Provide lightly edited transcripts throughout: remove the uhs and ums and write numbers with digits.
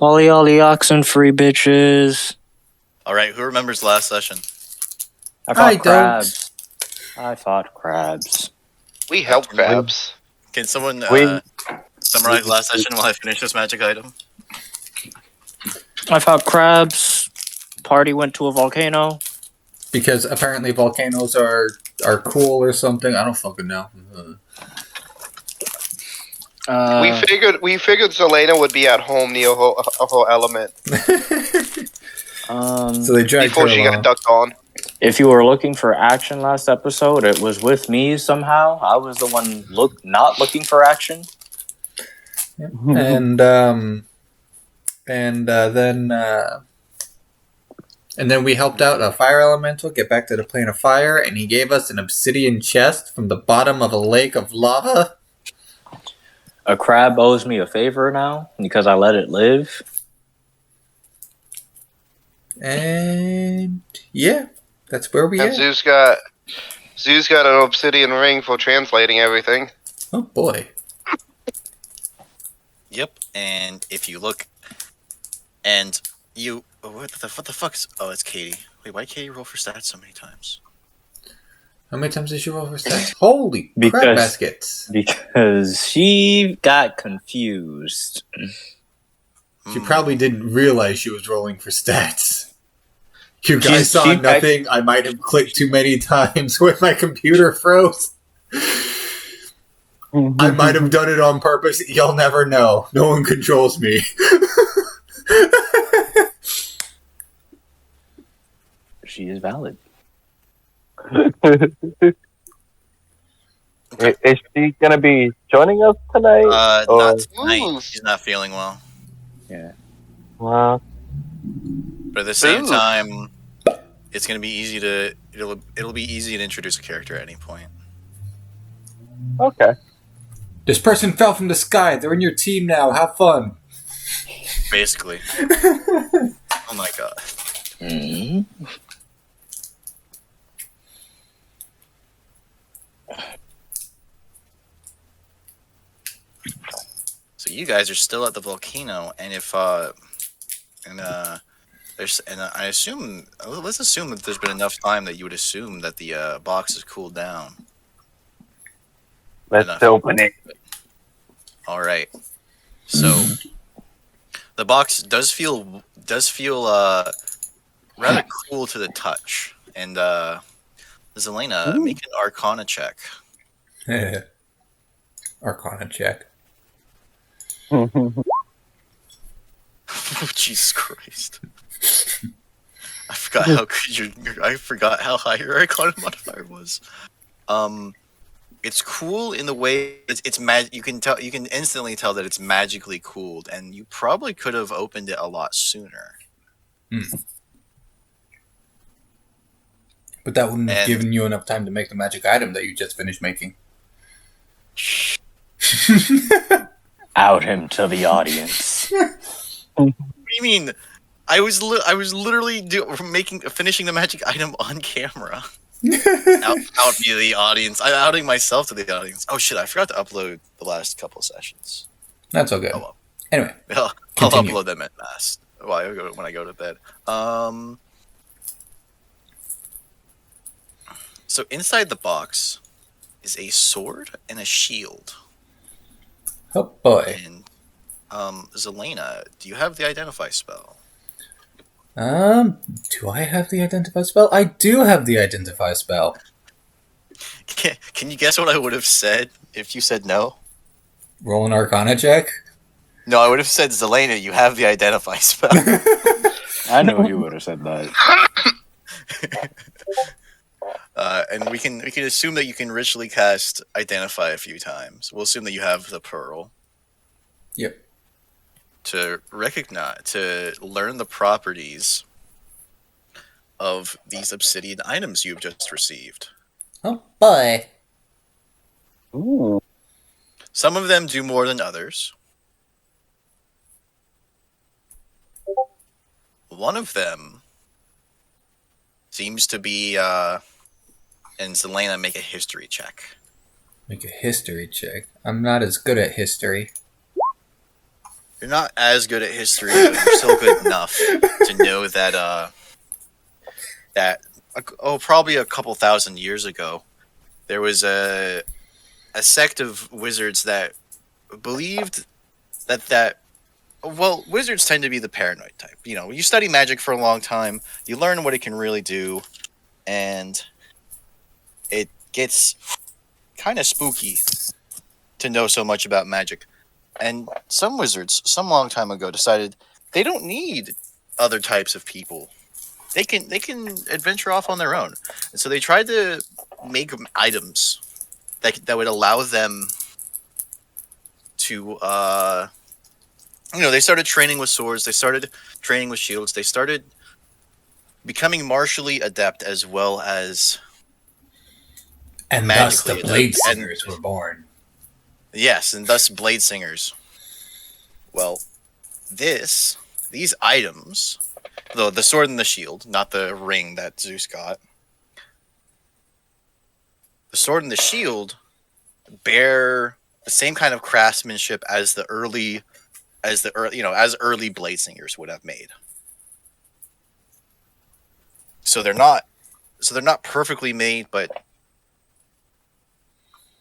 Ollie oxen free bitches. Alright, who remembers last session? I fought crabs. We help crabs. Can someone summarize last session while I finish this magic item? I fought crabs. Party went to a volcano. Because apparently volcanoes are cool or something. I don't fucking know. We figured Zelena would be at home near a whole element. So they dragged before her she along. got ducked on. If you were looking for action last episode, it was with me somehow. I was the one not looking for action. Yep. And then we helped out a fire elemental get back to the plane of fire, and he gave us an obsidian chest from the bottom of a lake of lava. A crab owes me a favor now because I let it live. And yeah, that's where we And are. Zeus got an obsidian ring for translating everything. Oh boy. Yep, and if you look, and you... What the fuck is... Oh, it's Katie. Wait, why did Katie roll for stats so many times? How many times did she roll for stats? Holy crap baskets. Because she got confused. She probably didn't realize she was rolling for stats. You guys saw nothing. I might have clicked too many times when my computer froze. I might have done it on purpose. You'll never know. No one controls me. She is valid. Is she going to be joining us tonight? Not tonight. She's not feeling well. Yeah. Wow. But at the same time, it's going to be easy to... It'll be easy to introduce a character at any point. Okay. This person fell from the sky. They're in your team now. Have fun. Basically. Oh my god. Mm-hmm. So you guys are still at the volcano, and if I assume, let's assume that there's been enough time that you would assume that the box has cooled down. Let's open it. All right. So the box does feel rather cool to the touch, and Zelena, make an Arcana check. Arcana check. Oh, Jesus Christ! I forgot how high your Arcana modifier was. It's cool in the way it's you can instantly tell that it's magically cooled, and you probably could have opened it a lot sooner. But that wouldn't have given you enough time to make the magic item that you just finished making. Out him to the audience. What do you mean? I was literally finishing the magic item on camera. out via the audience. I'm outing myself to the audience. Oh shit! I forgot to upload the last couple of sessions. That's okay. Oh, well. Anyway, I'll upload them at last. When I go to bed. So inside the box is a sword and a shield. Oh boy. And Zelena, do you have the identify spell? Do I have the identify spell? I do have the identify spell. Can you guess what I would have said if you said no? Roll an Arcana check? No, I would have said, Zelena, you have the identify spell. I know you would have said that. And we can assume that you can ritually cast identify a few times. We'll assume that you have the pearl. Yep. To learn the properties of these obsidian items you've just received. Oh boy. Ooh. Some of them do more than others. One of them seems to be, and Zelena, make a history check. Make a history check? I'm not as good at history. You're not as good at history, but you're still good enough to know that probably a couple thousand years ago, there was a sect of wizards that believed that well, wizards tend to be the paranoid type. You know, you study magic for a long time, you learn what it can really do, and it gets kind of spooky to know so much about magic. And some wizards, some long time ago, decided they don't need other types of people. They can adventure off on their own. And so they tried to make items that would allow them to they started training with swords, they started training with shields, they started becoming martially adept as well as And thus the magically Blade adept. Singers were born. Yes, and thus Blade Singers. Well, these items, the sword and the shield, not the ring that Zeus got, the sword and the shield bear the same kind of craftsmanship as early Blade Singers would have made. So they're not perfectly made, but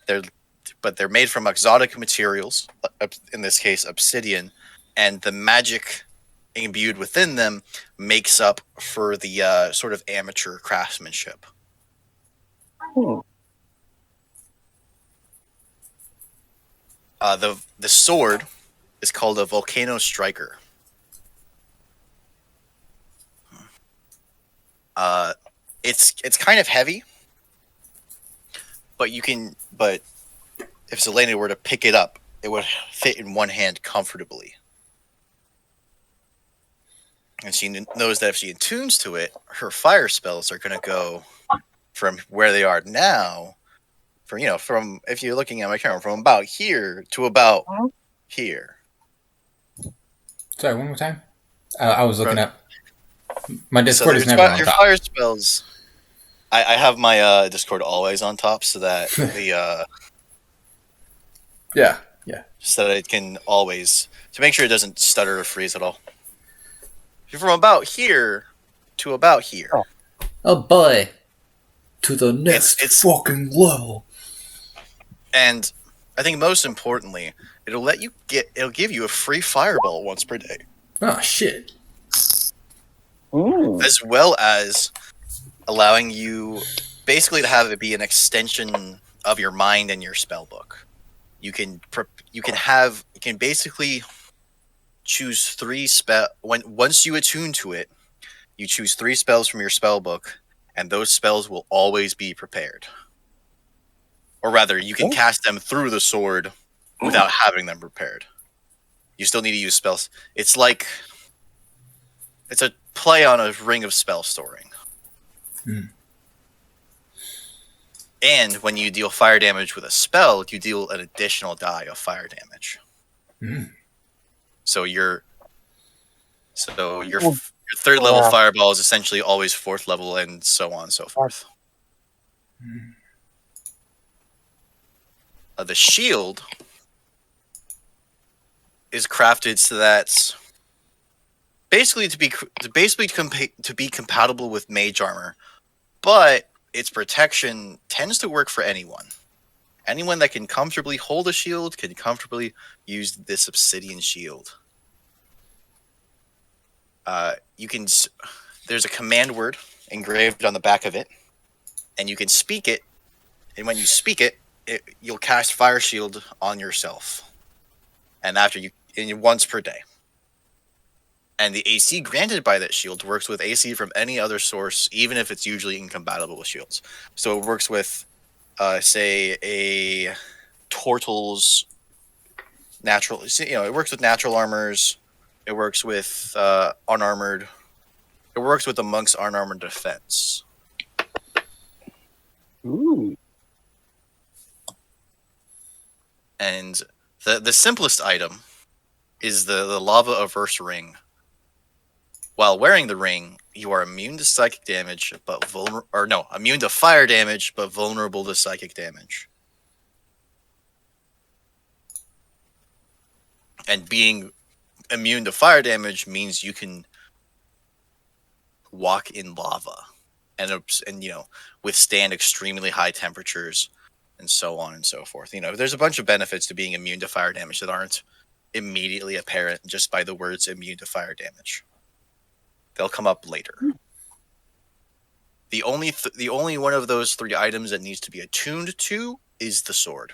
they're made from exotic materials, in this case obsidian, and the magic imbued within them makes up for the sort of amateur craftsmanship. The sword is called a Volcano Striker. It's kind of heavy, but if Zelena were to pick it up, it would fit in one hand comfortably. And she knows that if she attunes to it, her fire spells are going to go from where they are now, from if you're looking at my camera, from about here to about here. Sorry, one more time. I was looking up. My Discord is never on your top. fire spells. I have my Discord always on top so that Yeah. so that it can always to make sure it doesn't stutter or freeze at all. You're from about here to about here. Oh boy. To the next fucking level. And I think most importantly, it'll give you a free fireball once per day. Oh shit. Ooh. As well as allowing you basically to have it be an extension of your mind and your spell book. You can basically choose 3 once you attune to it, you choose 3 spells from your spell book, and those spells will always be prepared. Or rather, you can cast them through the sword without having them prepared. You still need to use spells. It's a play on a ring of spell storing. And when you deal fire damage with a spell, you deal an additional die of fire damage. So your 3rd level fireball is essentially always 4th level, and so on and so forth. The shield is crafted so that basically to be compatible with mage armor, but its protection tends to work for anyone. Anyone that can comfortably hold a shield can comfortably use this obsidian shield. There's a command word engraved on the back of it, and you can speak it. And when you speak it, you'll cast Fire Shield on yourself, and once per day. And the AC granted by that shield works with AC from any other source, even if it's usually incompatible with shields. So it works with, say, a Tortle's natural. It works with natural armors. It works with unarmored. It works with the monk's unarmored defense. Ooh. And the simplest item is the Lava Averse ring. While wearing the ring, you are immune to psychic damage, immune to fire damage, but vulnerable to psychic damage. And being immune to fire damage means you can walk in lava and withstand extremely high temperatures and so on and so forth. There's a bunch of benefits to being immune to fire damage that aren't immediately apparent just by the words immune to fire damage. They'll come up later. The only one of those 3 items that needs to be attuned to is the sword.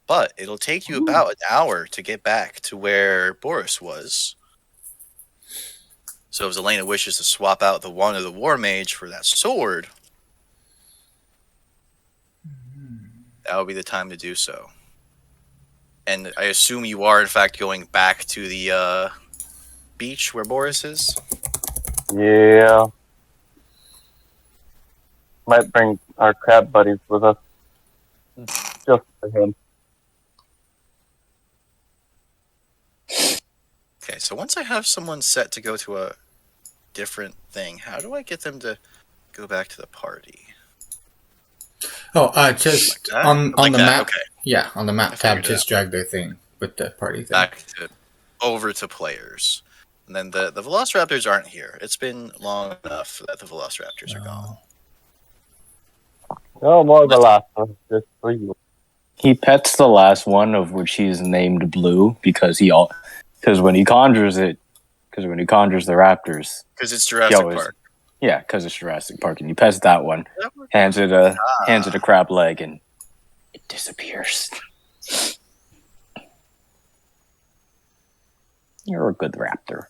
But it'll take you about an hour to get back to where Boris was. So if Zelena wishes to swap out the wand of the War Mage for that sword, that would be the time to do so. And I assume you are, in fact, going back to the beach where Boris is? Yeah. Might bring our crab buddies with us. Just for him. Okay, so once I have someone set to go to a different thing, how do I get them to go back to the party? Just Like that? on Like the that, map. okay. Yeah, on the map I tab, figured it just out. drag their thing with the party thing. Over to players. And then the Velociraptors aren't here. It's been long enough that the Velociraptors are gone. No more the last one, just for you. He pets the last one, of which he's named Blue, because when he conjures the raptors, Because it's Jurassic Park. Yeah, because it's Jurassic Park, and he pets that one, hands it a crab leg, and it disappears. You're a good raptor.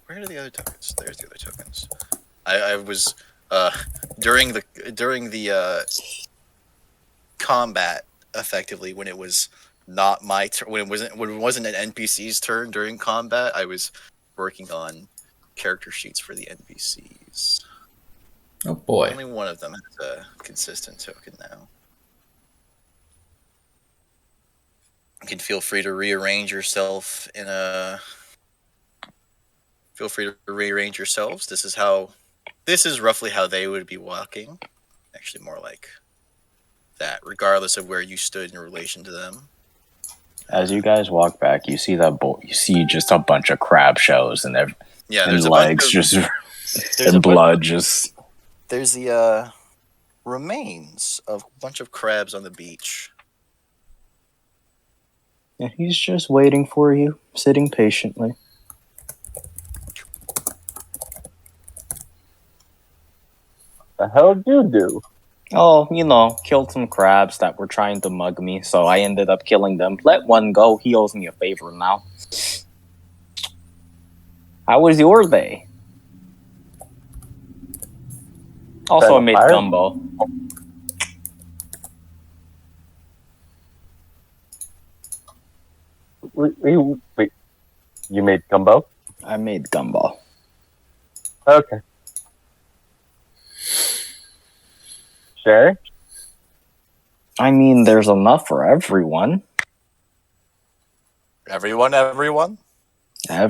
Where are the other tokens? There's the other tokens. I was during the combat, effectively, when it was not my turn, when it wasn't an NPC's turn during combat, I was working on character sheets for the NPCs. Oh boy. Only one of them has a consistent token now. You can feel free to rearrange yourself Feel free to rearrange yourselves. This is roughly how they would be walking. Actually, more like that, regardless of where you stood in relation to them. As you guys walk back, you see you see just a bunch of crab shells and There's legs, and blood, just. There's the remains of a bunch of crabs on the beach. Yeah, he's just waiting for you, sitting patiently. The hell did you do? Oh, killed some crabs that were trying to mug me, so I ended up killing them. Let one go. He owes me a favor now. How was your day? Also, I made gumbo. Wait. You made gumbo? I made gumbo. Okay. Sure. I mean, there's enough for everyone. Everyone? Everyone. My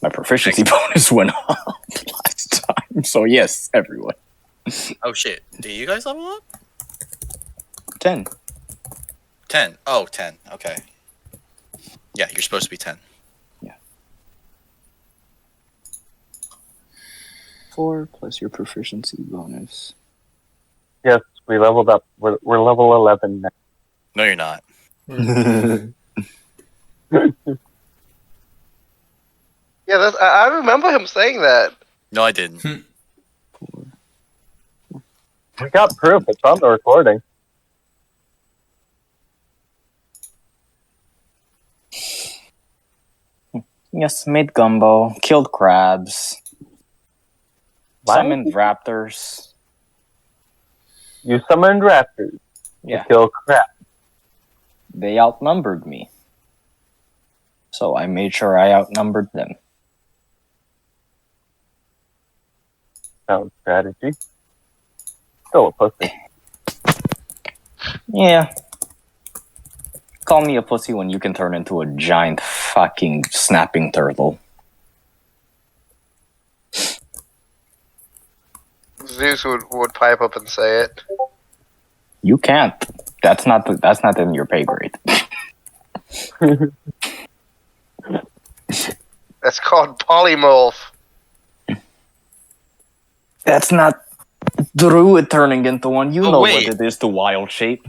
proficiency bonus went up last time, so yes, everyone. Oh shit. Do you guys level up? 10. 10. Oh, 10. Okay. Yeah, you're supposed to be 10. Yeah. 4 plus your proficiency bonus. Yes, we leveled up. We're level 11 now. No, you're not. Yeah, I remember him saying that. No, I didn't. We got proof. It's on the recording. Yes, made gumbo, killed crabs, What? summoned raptors. You summoned raptors Yeah, to kill crap. they outnumbered me. So I made sure I outnumbered them. Sound strategy. Still a pussy. Yeah. Call me a pussy when you can turn into a giant fucking snapping turtle. Zeus would pipe up and say it. You can't. That's not in your pay grade. That's called Polymorph. That's not Druid turning into one. You Oh, know wait. what it is to wild shape.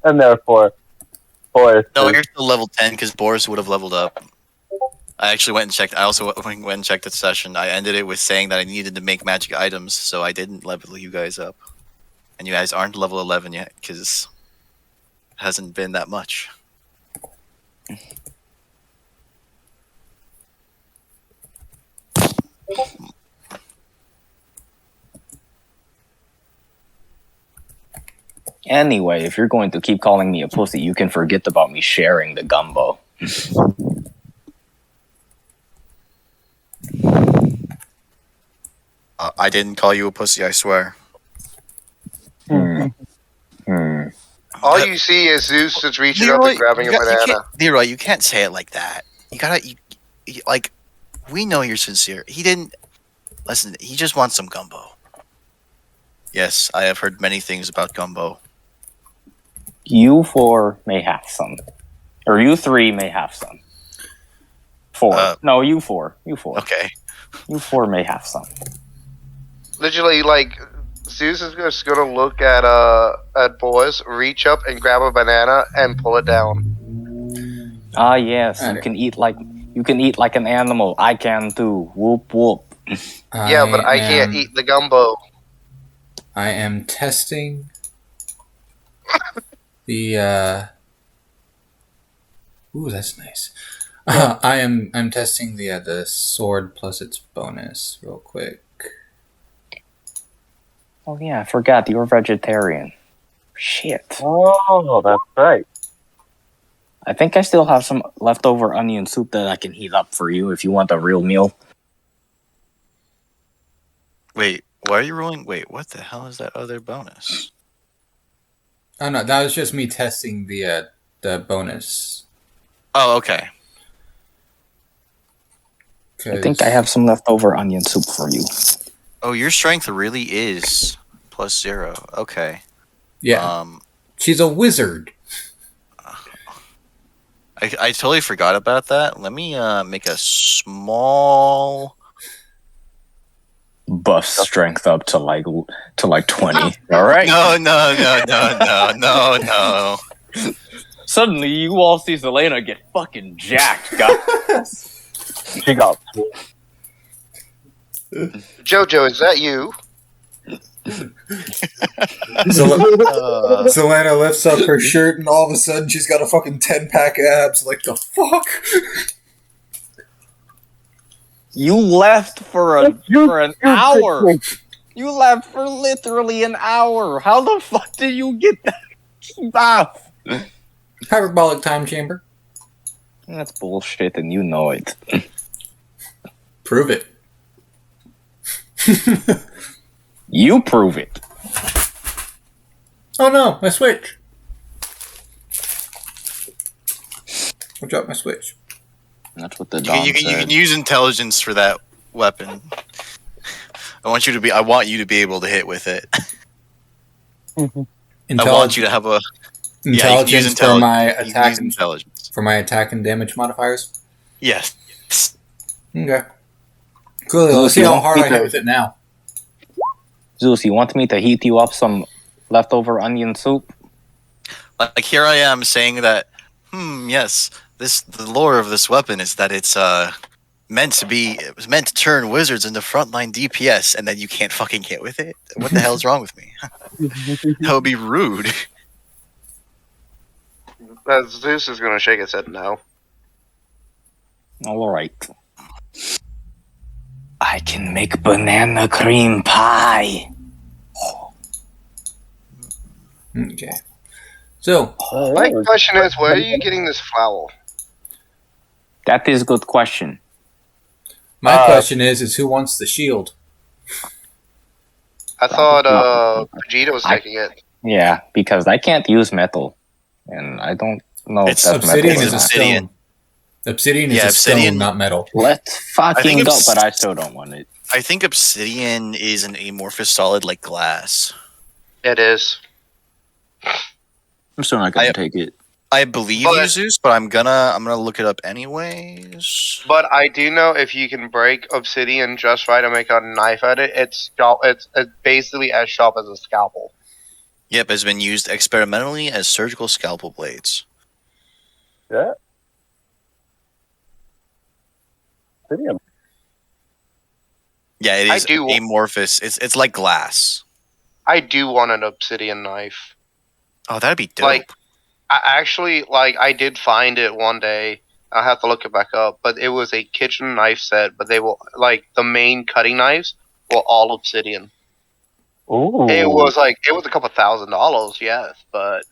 And therefore, Boris. No, you're still level 10 because Boris would have leveled up. I actually went and checked. I also went and checked the session. I ended it with saying that I needed to make magic items, so I didn't level you guys up. And you guys aren't level 11 yet because it hasn't been that much. Anyway, if you're going to keep calling me a pussy, you can forget about me sharing the gumbo. I didn't call you a pussy, I swear. Hmm. All you see is Zeus just reaching up and grabbing a banana. Leroy, you can't say it like that. You gotta, like, we know you're sincere. He didn't, listen, he just wants some gumbo. Yes, I have heard many things about gumbo. You four may have some. Or you three may have some. Four. No, you four. You four. Okay. You four may have some. Literally, like, Zeus is just gonna look at Boris, reach up and grab a banana and pull it down. Ah, yes. Okay. You can eat like an animal. I can too. Whoop whoop. Yeah, but I can't eat the gumbo. I am testing the. Ooh, that's nice. I'm testing the sword plus its bonus real quick. Oh yeah, I forgot you're vegetarian. Shit. Oh, that's right. I think I still have some leftover onion soup that I can heat up for you if you want a real meal. Wait, why are you rolling? Wait, what the hell is that other bonus? Oh no, that was just me testing the bonus. Oh, okay. I think I have some leftover onion soup for you. Oh, your strength really is +0. Okay. Yeah, she's a wizard. I totally forgot about that. Let me make a small. Buff strength up to like 20. All right. No. Suddenly, you all see Selena get fucking jacked, guys. She got Jojo, is that you? Selena lifts up her shirt and all of a sudden she's got a fucking 10-pack abs. Like, the fuck? You left for an hour. You left for literally an hour. How the fuck did you get that buff? Hyperbolic time chamber. That's bullshit, and you know it. Prove it. You prove it. Oh no, my switch. I dropped my switch. That's what the Dom You said. can use intelligence for that weapon. I want you to be able to hit with it. I want you to have a intelligence for my attack and intelligence. for my attack and damage modifiers. Yes. Okay. Cool. Let's see how hard I hit with it now. Zeus, you want me to heat you up some leftover onion soup? Like here I am saying that. Yes. The lore of this weapon is that it's meant to turn wizards into frontline DPS, and then you can't fucking hit with it. What the hell is wrong with me? That would be rude. Zeus is gonna shake his head no. All right. I can make banana cream pie. Okay. So, My question is, where are you getting this flour? That is a good question. my question is who wants the shield? I thought Vegeta was taking it. Yeah, because I can't use metal, and I don't know if It's that's Obsidian metal or is a not. stone. Obsidian is a Obsidian- stone, not metal. Let's fucking think go, obs- but I still don't want it. I think obsidian is an amorphous solid like glass. It is. I'm still not gonna take it. I believe you, Zeus, but I'm gonna look it up anyways. But I do know if you can break obsidian just right and make a knife at it, it's basically as sharp as a scalpel. Yep, has been used experimentally as surgical scalpel blades. Yeah. Obsidian. Yeah, it is amorphous. It's like glass. I do want an obsidian knife. Oh, that'd be dope. Like, I did find it one day. I'll have to look it back up. But it was a kitchen knife set, but they were, like, the main cutting knives were all obsidian. Ooh. It was a couple $1,000s, yes, but...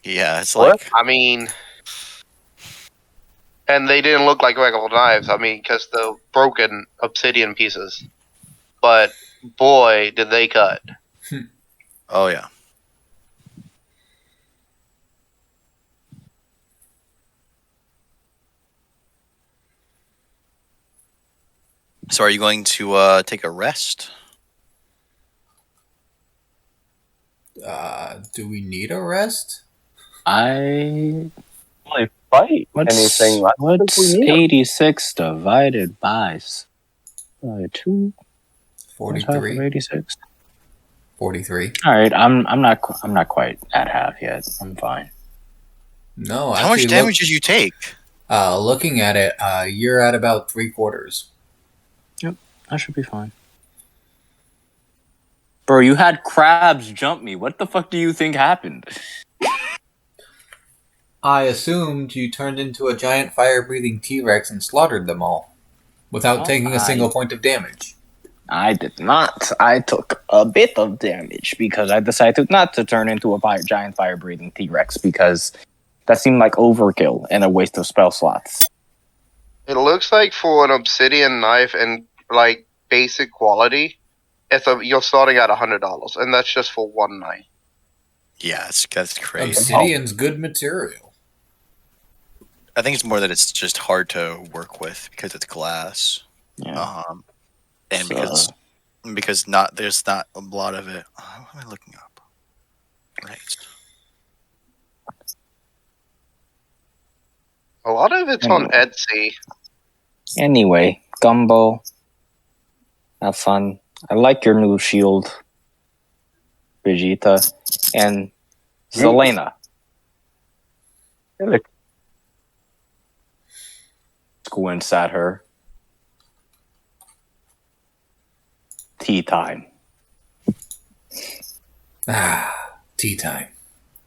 Yeah, it's like... I mean... And they didn't look like regular knives, I mean, because they're broken obsidian pieces. But, boy, did they cut. Oh, yeah. So are you going to take a rest? Do we need a rest? Really fight anything. What's 86 divided by 2? 43. 86. 43. All right, I'm not quite at half yet. I'm fine. No, how much damage did you take? Looking at it, you're at about 3/4. Yep, I should be fine. Bro, you had crabs jump me. What the fuck do you think happened? I assumed you turned into a giant fire-breathing T-Rex and slaughtered them all, without taking a single point of damage. I did not. I took a bit of damage because I decided not to turn into a giant fire-breathing T-Rex because that seemed like overkill and a waste of spell slots. It looks like for an obsidian knife and, like, basic quality, you're starting at $100, and that's just for one knife. Yeah, that's crazy. Obsidian's good material. I think it's more that it's just hard to work with because it's glass. Yeah. And because there's not a lot of it. What am I looking up? Right. A lot of it's on Etsy. Anyway, Gumbo, have fun. I like your new shield, Vegeta, and Zelena. Squints at her. Tea time. Tea time.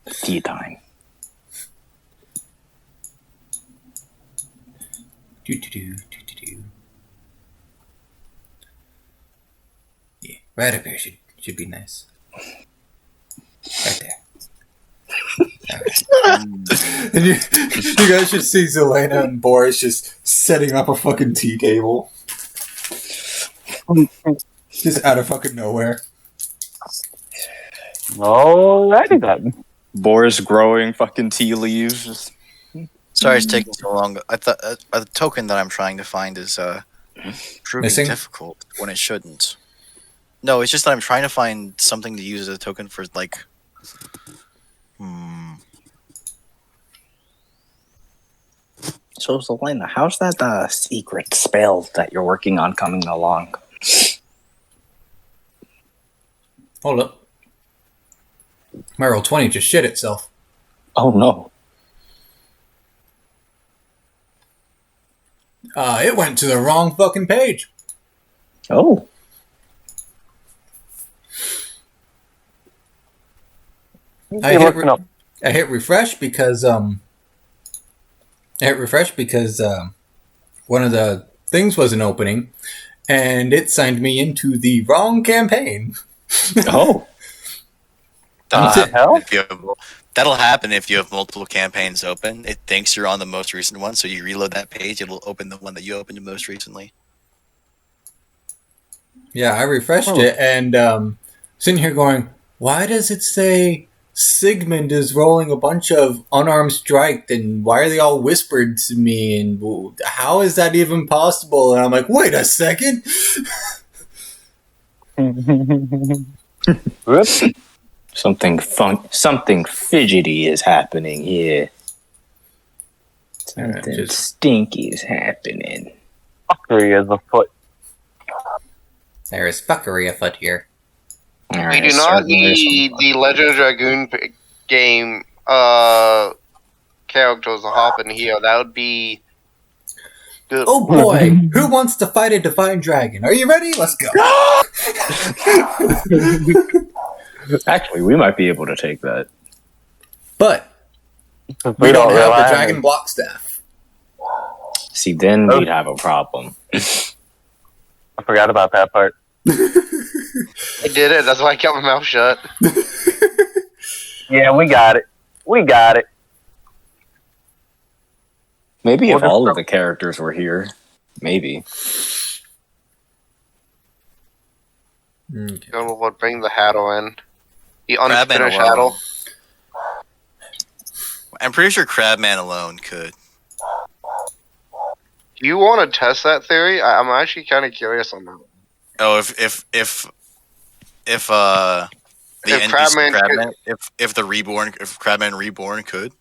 Tea time. Do. Yeah, right up here should be nice. Right there. And you guys should see Zelena and Boris just setting up a fucking tea table. Just out of fucking nowhere. Alrighty then. Boris growing fucking tea leaves. Just... Sorry it's taking so long. I thought the token that I'm trying to find is proving Missing? difficult when it shouldn't. No, it's just that I'm trying to find something to use as a token for, like... So, Zelena, how's that secret spell that you're working on coming along? Hold up. My roll 20 just shit itself. Oh, no. It went to the wrong fucking page. Oh. I hit refresh because one of the things wasn't opening, and it signed me into the wrong campaign. Oh. That'll happen if you have multiple campaigns open. It thinks you're on the most recent one, so you reload that page, it'll open the one that you opened most recently. Yeah, I refreshed it, and sitting here going, why does it say Sigmund is rolling a bunch of unarmed strike, and why are they all whispered to me, and how is that even possible? And I'm like, wait a second. Something something fidgety is happening here. Something just- stinky is happening. Fuckery is afoot. There is fuckery afoot here. We do not need the Legend of Dragoon game characters to hop in here. That would be good. Oh boy, who wants to fight a divine dragon? Are you ready? Let's go. Actually, we might be able to take that. But we don't have the dragon block staff. See, then we'd have a problem. I forgot about that part. I did it. That's why I kept my mouth shut. Yeah, we got it. We got it. Maybe Well, if all of the characters were here. Maybe. Okay. Don't know what bring the Haddle in. The Crabman unfinished alone. Haddle. I'm pretty sure Crabman alone could. Do you want to test that theory? I'm actually kind of curious on that. Oh, if the If NPC Crabman Crabman, if Crabman Reborn could.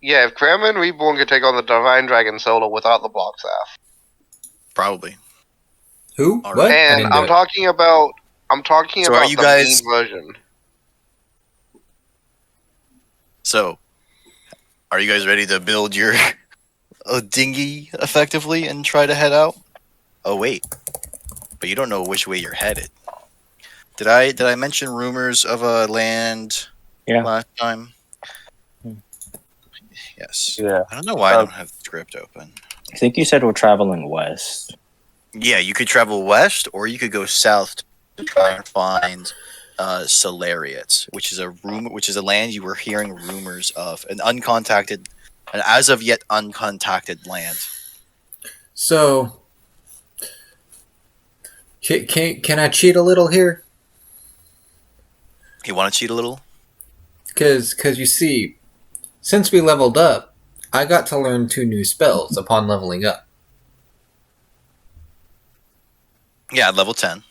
Yeah, if Crabman Reborn could take on the Divine Dragon solo without the block staff. Probably. Who? All What? right. I And didn't do I'm it. talking about So are you the guys- main version. So, are you guys ready to build your dinghy effectively and try to head out? Oh wait, but you don't know which way you're headed. Did I mention rumors of a land Yeah. last time? Yes. Yeah. I don't know why I don't have the script open. I think you said we're traveling west. Yeah, you could travel west, or you could go south to try and find Solariat, which is a land you were hearing rumors of, an as of yet uncontacted land. So, can I cheat a little here? You want to cheat a little? Because you see, since we leveled up, I got to learn 2 new spells upon leveling up. Yeah, level 10.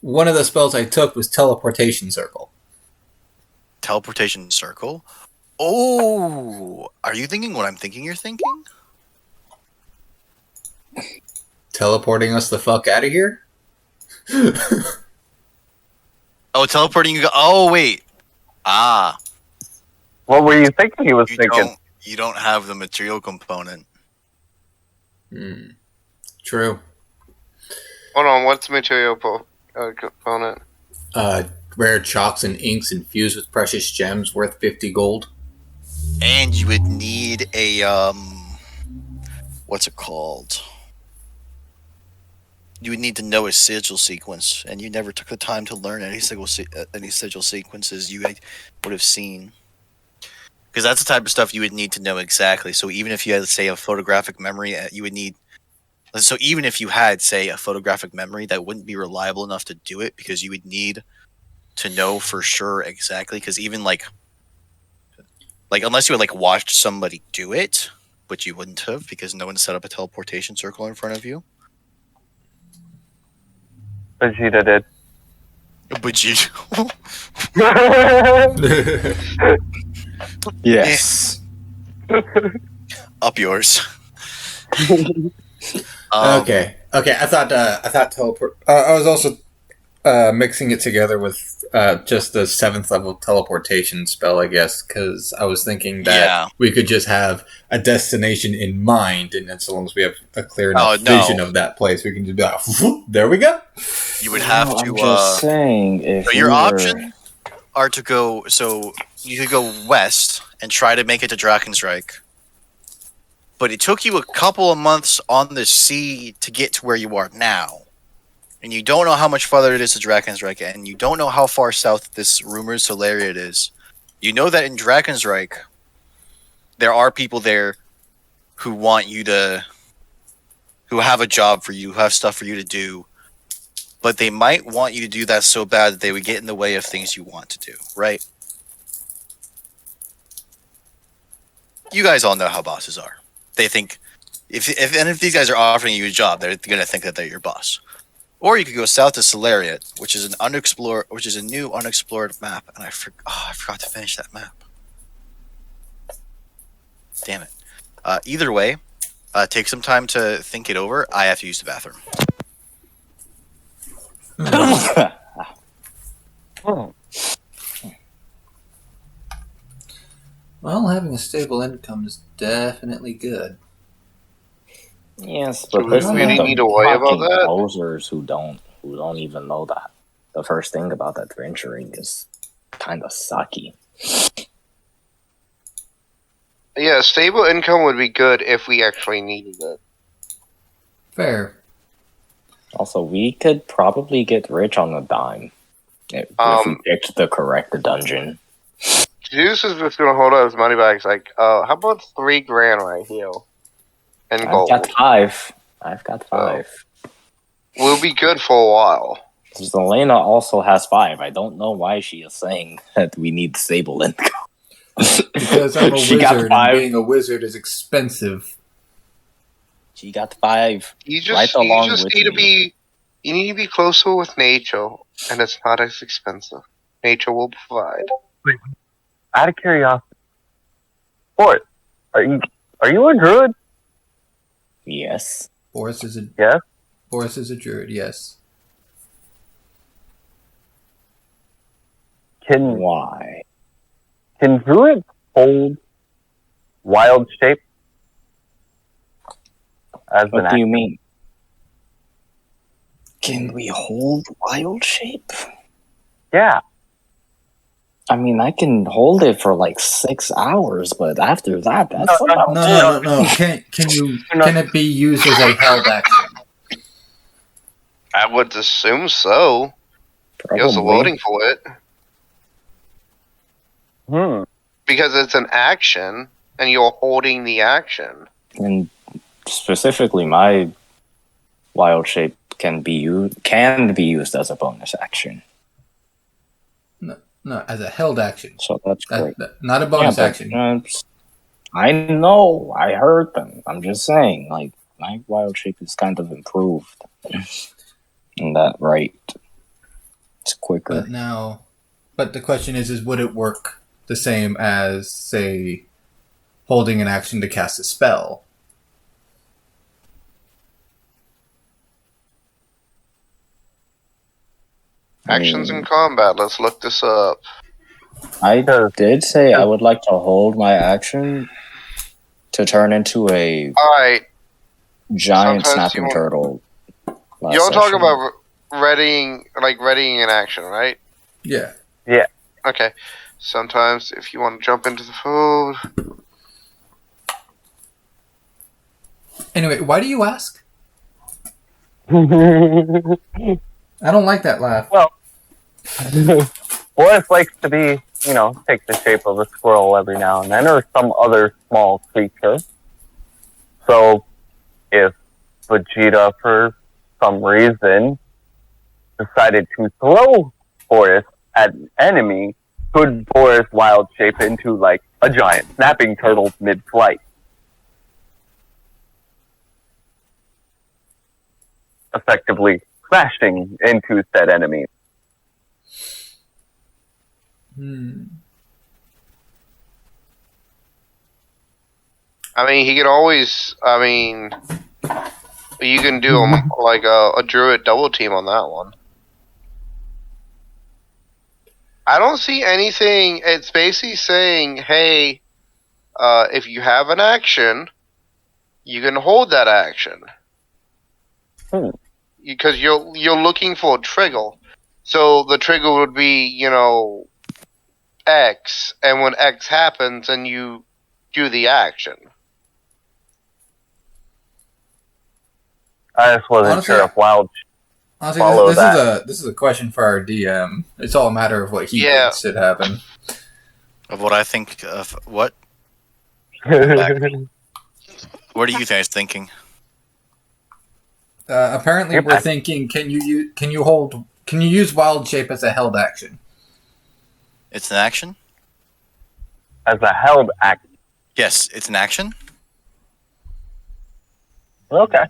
One of the spells I took was Teleportation Circle. Teleportation circle. Oh, are you thinking what I'm thinking you're thinking? Teleporting us the fuck out of here? Oh, teleporting you. Oh, wait. Ah, What were you thinking he was thinking? you don't have the material component. True. Hold on, what's the material component? Rare chalks and inks infused with precious gems worth 50 gold. And you would need a what's it called? You would need to know a sigil sequence, and you never took the time to learn any sigil sequences you would have seen. Because that's the type of stuff you would need to know exactly. So even if you had, say, a photographic memory, you would need. So even if you had, say, a photographic memory, that wouldn't be reliable enough to do it, because you would need to know for sure exactly. Because even like unless you had like watched somebody do it, but you wouldn't have, because no one set up a teleportation circle in front of you. Vegeta did. But you, Yes. up yours. Okay. I thought teleport. I was also mixing it together with just the 7th level teleportation spell, I guess, because I was thinking that we could just have a destination in mind, and then so long as we have a clear enough vision of that place, we can just be like, whoop, there we go. You would have to. I'm just saying, if So your we were- option are to go. So you could go west and try to make it to Drakensreich. But it took you a couple of months on the sea to get to where you are now. And you don't know how much farther it is to Drakensreich, and you don't know how far south this rumored Solariat is. You know that in Drakensreich, there are people there who want you to... who have a job for you, who have stuff for you to do. But they might want you to do that so bad that they would get in the way of things you want to do, right? You guys all know how bosses are. They think... If any of these guys are offering you a job, they're going to think that they're your boss. Or you could go south to Solariat, which is a new unexplored map, and I forgot to finish that map. Damn it. Either way, take some time to think it over. I have to use the bathroom. Well, having a stable income is definitely good. Yes, Do but we there's really the need to worry about fucking that? posers who don't even know that. The first thing about adventuring is kind of sucky. Yeah, stable income would be good if we actually needed it. Fair. Also, we could probably get rich on a dime if we picked the correct dungeon. Zeus is just gonna hold out his money back. He's like, how about $3,000 right here? And gold. I've got 5. We'll be good for a while. Zelena also has 5. I don't know why she is saying that we need stable income. Because I'm a She got wizard, 5. and being a wizard is expensive. She got 5. You Right just along need with to me. be. You need to be closer with nature, and it's not as expensive. Nature will provide. Out of curiosity, Forrest, are you a druid? Yes. Boris is a Yes. Boris is a druid. Yes. Why? Can druids hold wild shape as an What do action? you mean? Can we hold wild shape? Yeah. I mean, I can hold it for like 6 hours, but after that, that's about it. No. Can it be used as a held action? I would assume so. You're Probably. loading for it Hmm. because it's an action, and you're holding the action. And specifically, my wild shape can be used as a bonus action. No, as a held action. So that's great. Not a bonus Yeah, but, action. I know. I heard them. I'm just saying, like, my wild shape is kind of improved in that right. It's quicker. But the question is would it work the same as, say, holding an action to cast a spell? Actions in combat. Let's look this up. I did say I would like to hold my action to turn into a All right. giant Sometimes snapping turtle. You're talking about readying an action, right? Yeah. Okay. Sometimes, if you want to jump into the fold, Anyway, why do you ask? I don't like that laugh. Well, Boris likes to be, take the shape of a squirrel every now and then, or some other small creature. So, if Vegeta, for some reason, decided to throw Boris at an enemy, could Boris wild shape into, like, a giant snapping turtle mid-flight? Effectively crashing into said enemy. I mean, he could always. I mean, you can do like a druid double team on that one. I don't see anything. It's basically saying, hey, if you have an action, you can hold that action. Because you're looking for a trigger. So the trigger would be, X, and when X happens, then you do the action. I just wasn't sure if wild Honestly, follow this is a question for our DM. It's all a matter of what he thinks should happen. Of what I think of what? What are you guys thinking? Apparently, we're thinking: can you use wild shape as a held action? It's an action? As a held action. Yes, it's an action. Okay.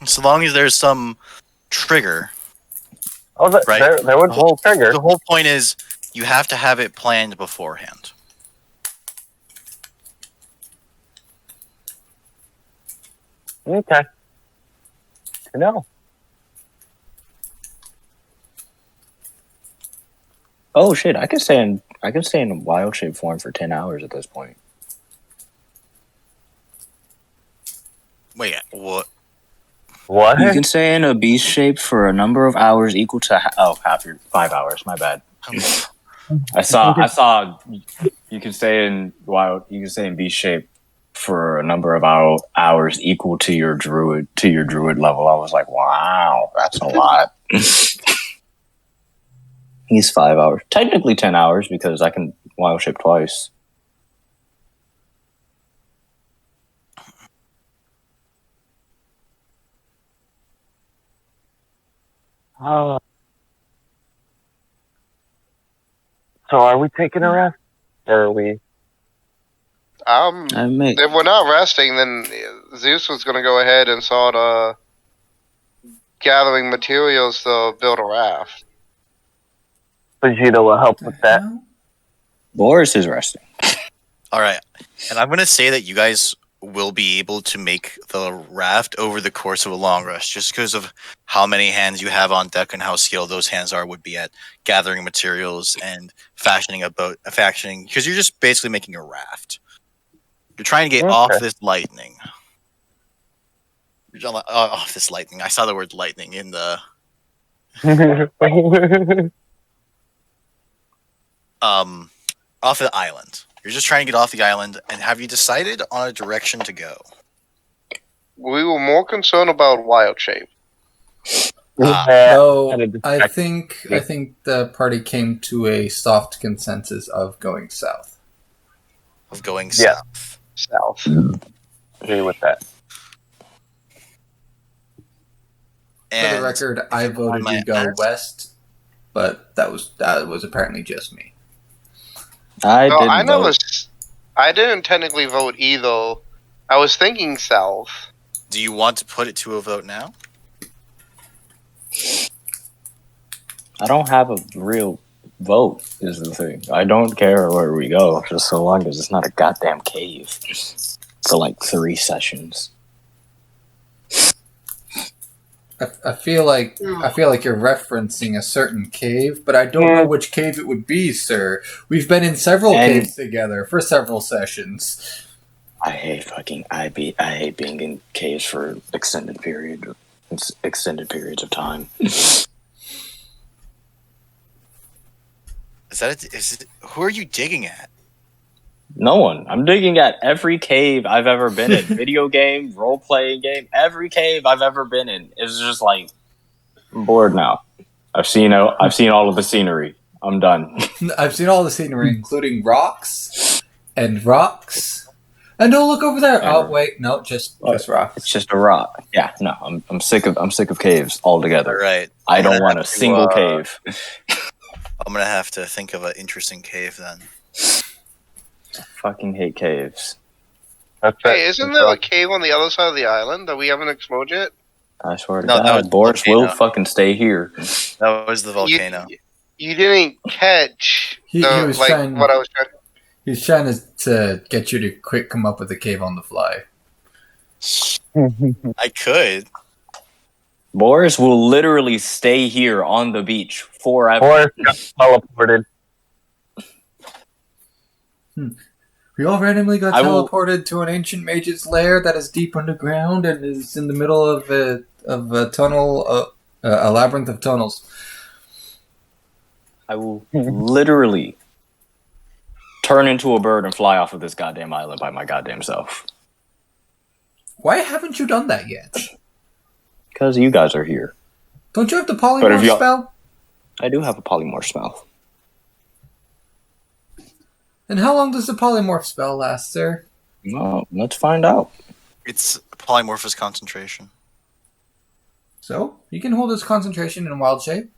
So long as there's some trigger. Oh, Right. there was a whole trigger. The whole point is you have to have it planned beforehand. Okay. No. Oh shit! I can stay in wild shape form for 10 hours at this point. Wait, what? What? You can stay in a beast shape for a number of hours equal to half your 5 hours. My bad. I saw. You can stay in beast shape for a number of hours equal to your druid level. I was like, wow, that's a lot. He's 5 hours, technically 10 hours because I can wild shape twice. So are we taking a rest, or are we? If we're not resting, then Zeus was going to go ahead and start gathering materials to build a raft. Vegeta will help with that. Boris is resting. All right, and I'm gonna say that you guys will be able to make the raft over the course of a long rest, just because of how many hands you have on deck and how skilled those hands would be at gathering materials and fashioning a boat, because you're just basically making a raft. You're trying to get off this lightning. Off this lightning. I saw the word lightning in the off the island. You're just trying to get off the island, and have you decided on a direction to go? We were more concerned about wild shape. No, I think the party came to a soft consensus of going south. Of going south. South. Agree with that. And for the record, I voted to go west, but that was apparently just me. I didn't technically vote either. I was thinking south. Do you want to put it to a vote now? I don't have a real vote, is the thing. I don't care where we go, just so long as it's not a goddamn cave for like 3 sessions. I feel like you're referencing a certain cave, but I don't know which cave it would be, sir. We've been in several caves together for several sessions. I hate being in caves for extended periods of time. Who are you digging at? No one. I'm digging at every cave I've ever been in. Video game, role-playing game, every cave I've ever been in. It's just like, I'm bored now. I've seen all of the scenery. I'm done. I've seen all the scenery, including rocks. And oh, look over there. Oh wait, no, just rock. It's just a rock. Yeah, no, I'm sick of caves altogether. All right. I don't want a single cave. I'm gonna have to think of an interesting cave then. I fucking hate caves. Hey, isn't there a cave on the other side of the island that we haven't explored yet? I swear to God, Boris will fucking stay here. That was the volcano. You didn't catch what I was trying. He was trying to get you to come up with a cave on the fly. I could. Boris will literally stay here on the beach forever. Boris got teleported. We all randomly got teleported to an ancient mage's lair that is deep underground and is in the middle of a tunnel, a labyrinth of tunnels. I will literally turn into a bird and fly off of this goddamn island by my goddamn self. Why haven't you done that yet? Because you guys are here. Don't you have the polymorph spell? I do have a polymorph spell. And how long does the polymorph spell last, sir? Well, let's find out. It's polymorphous concentration. So, you can hold his concentration in wild shape?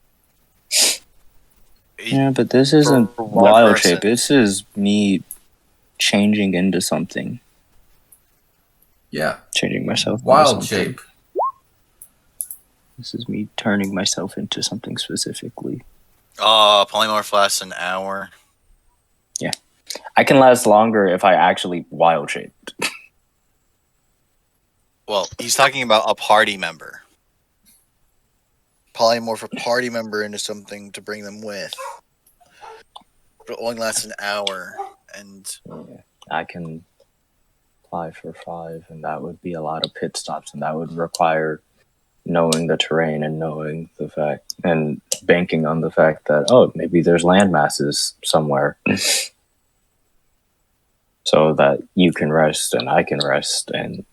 Yeah, but this isn't wild shape. This is me changing into something. Yeah. Changing myself. Wild shape. This is me turning myself into something specifically. Polymorph lasts an hour. I can last longer if I actually wild shape. Well, he's talking about a party member. Polymorph a party member into something to bring them with. But it only lasts an hour, and I can fly for 5, and that would be a lot of pit stops, and that would require knowing the terrain and knowing the fact and banking on the fact that maybe there's land masses somewhere. So that you can rest and I can rest, and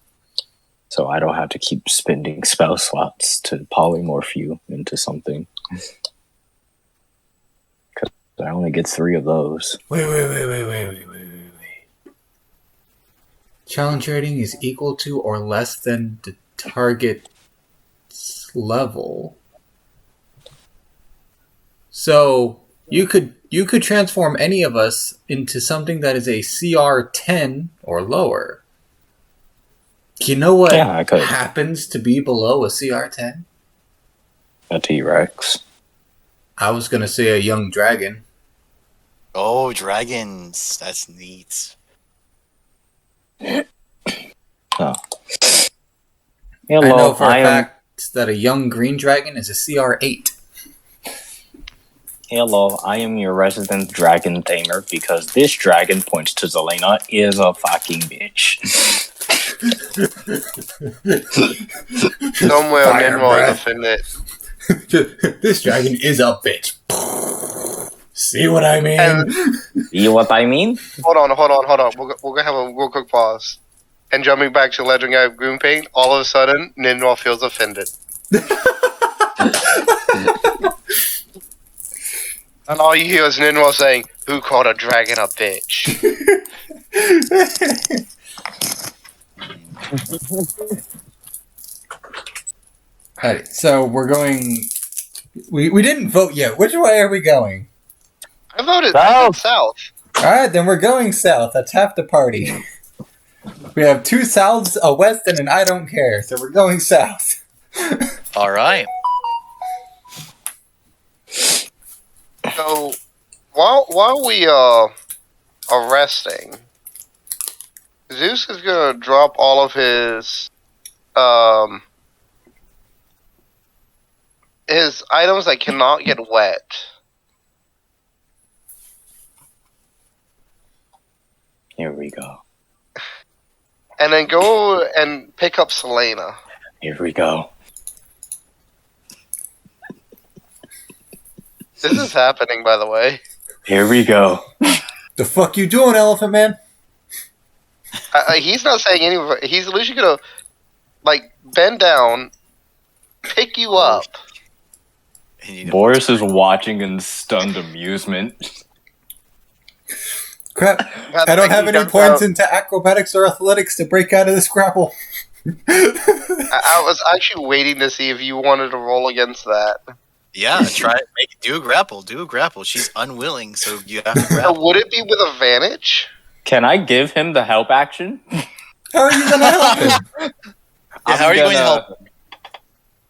so I don't have to keep spending spell slots to polymorph you into something. Because I only get 3 of those. Wait. Challenge rating is equal to or less than the target's level. So you could transform any of us into something that is a CR 10 or lower. Do you know what happens to be below a CR 10? A T-Rex. I was going to say a young dragon. oh, dragons! That's neat. Hello, I know for a fact that a young green dragon is a CR 8. Hello, I am your resident dragon tamer because this dragon, points to Zelena, is a fucking bitch. Somewhere Fire Nimrod breath. in it. This dragon is a bitch. See what I mean? And See what I mean? hold on. We're gonna have a real quick pause. And jumping back to Legendary Gloompain, all of a sudden, Nimrod feels offended. And all you hear is Nimrod saying, "Who called a dragon a bitch?" Alright, so we're going... We didn't vote yet. Which way are we going? I voted South. south. Alright, then we're going south. That's half the party. We have 2 souths, a west, and an I don't care. So we're going south. All right. So while we are resting, Zeus is gonna drop all of his items that cannot get wet. Here we go. And then go and pick up Selena. Here we go. This is happening, by the way. Here we go. The fuck you doing, Elephant Man? He's not saying anything. He's literally gonna, bend down, pick you up. Boris is watching in stunned amusement. Crap. I don't have any points into acrobatics or athletics to break out of this grapple. I was actually waiting to see if you wanted to roll against that. Yeah, try it. Do a grapple. She's unwilling, so you have to grapple. Would it be with advantage? Can I give him the help action? How are you gonna help him? Yeah, how are you going to help him?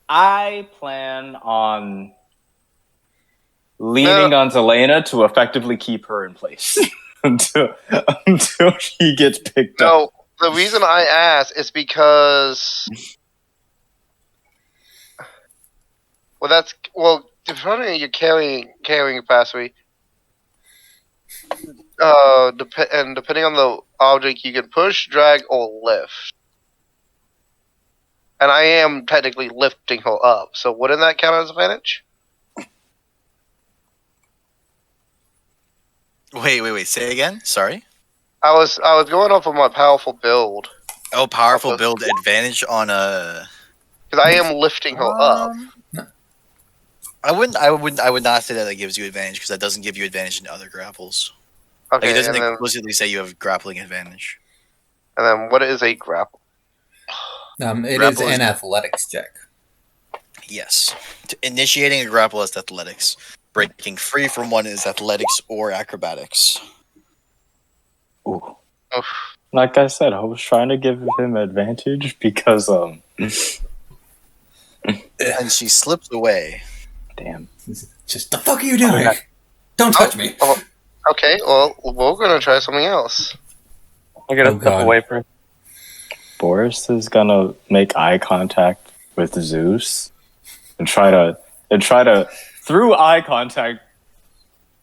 I plan on leaning on Zelena to effectively keep her in place until she gets picked up. No, the reason I ask is because... depending on your carrying capacity, and depending on the object, you can push, drag, or lift. And I am technically lifting her up, so wouldn't that count as advantage? Wait. Say again. Sorry. I was going off of my powerful build Oh, powerful build advantage on a. because I am lifting her up. I would not say that gives you advantage because that doesn't give you advantage in other grapples. Okay, It doesn't and then, explicitly say you have grappling advantage. and then what is a grapple? It Grapple is is- an athletics check. Yes. Initiating a grapple is athletics. Breaking free from one is athletics or acrobatics. Ooh. Oof. Like I said, I was trying to give him advantage because and she slips away. Damn. Just the fuck are you doing? Don't touch me. Oh, okay, well, we're gonna try something else. I'm gonna Oh, step God. away from. Boris is gonna make eye contact with Zeus and try to through eye contact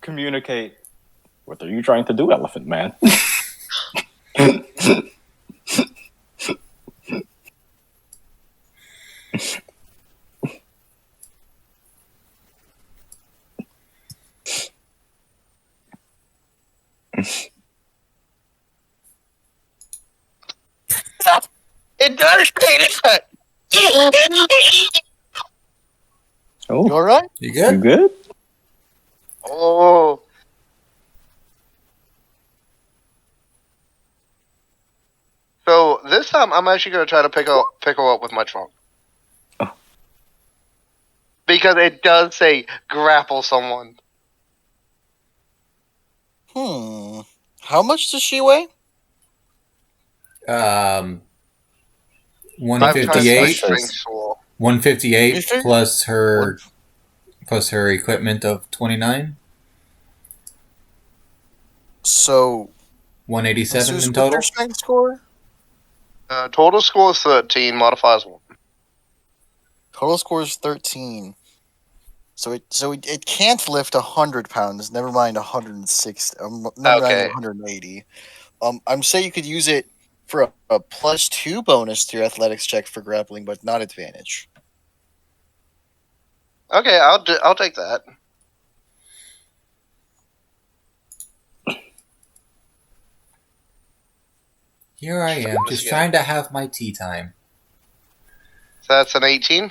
communicate. What are you trying to do, Elephant Man? It does take it. Oh, You alright? You you good? good? Oh. So this time, I'm actually gonna try to pick her up with my trunk. Oh. Because it does say grapple someone. How much does she weigh? 158. Strength score. 158 You sure? plus her equipment of 29. So 187 Zeus, in what's total. her strength score? Total score is 13. Modifiers 1. Total score is 13. So it can't lift 100 pounds. Never mind 160. Never Okay. mind 180. I'm saying you could use it for a +2 bonus to your athletics check for grappling, but not advantage. Okay, I'll take that. Here I am, just trying to have my tea time. So that's an 18.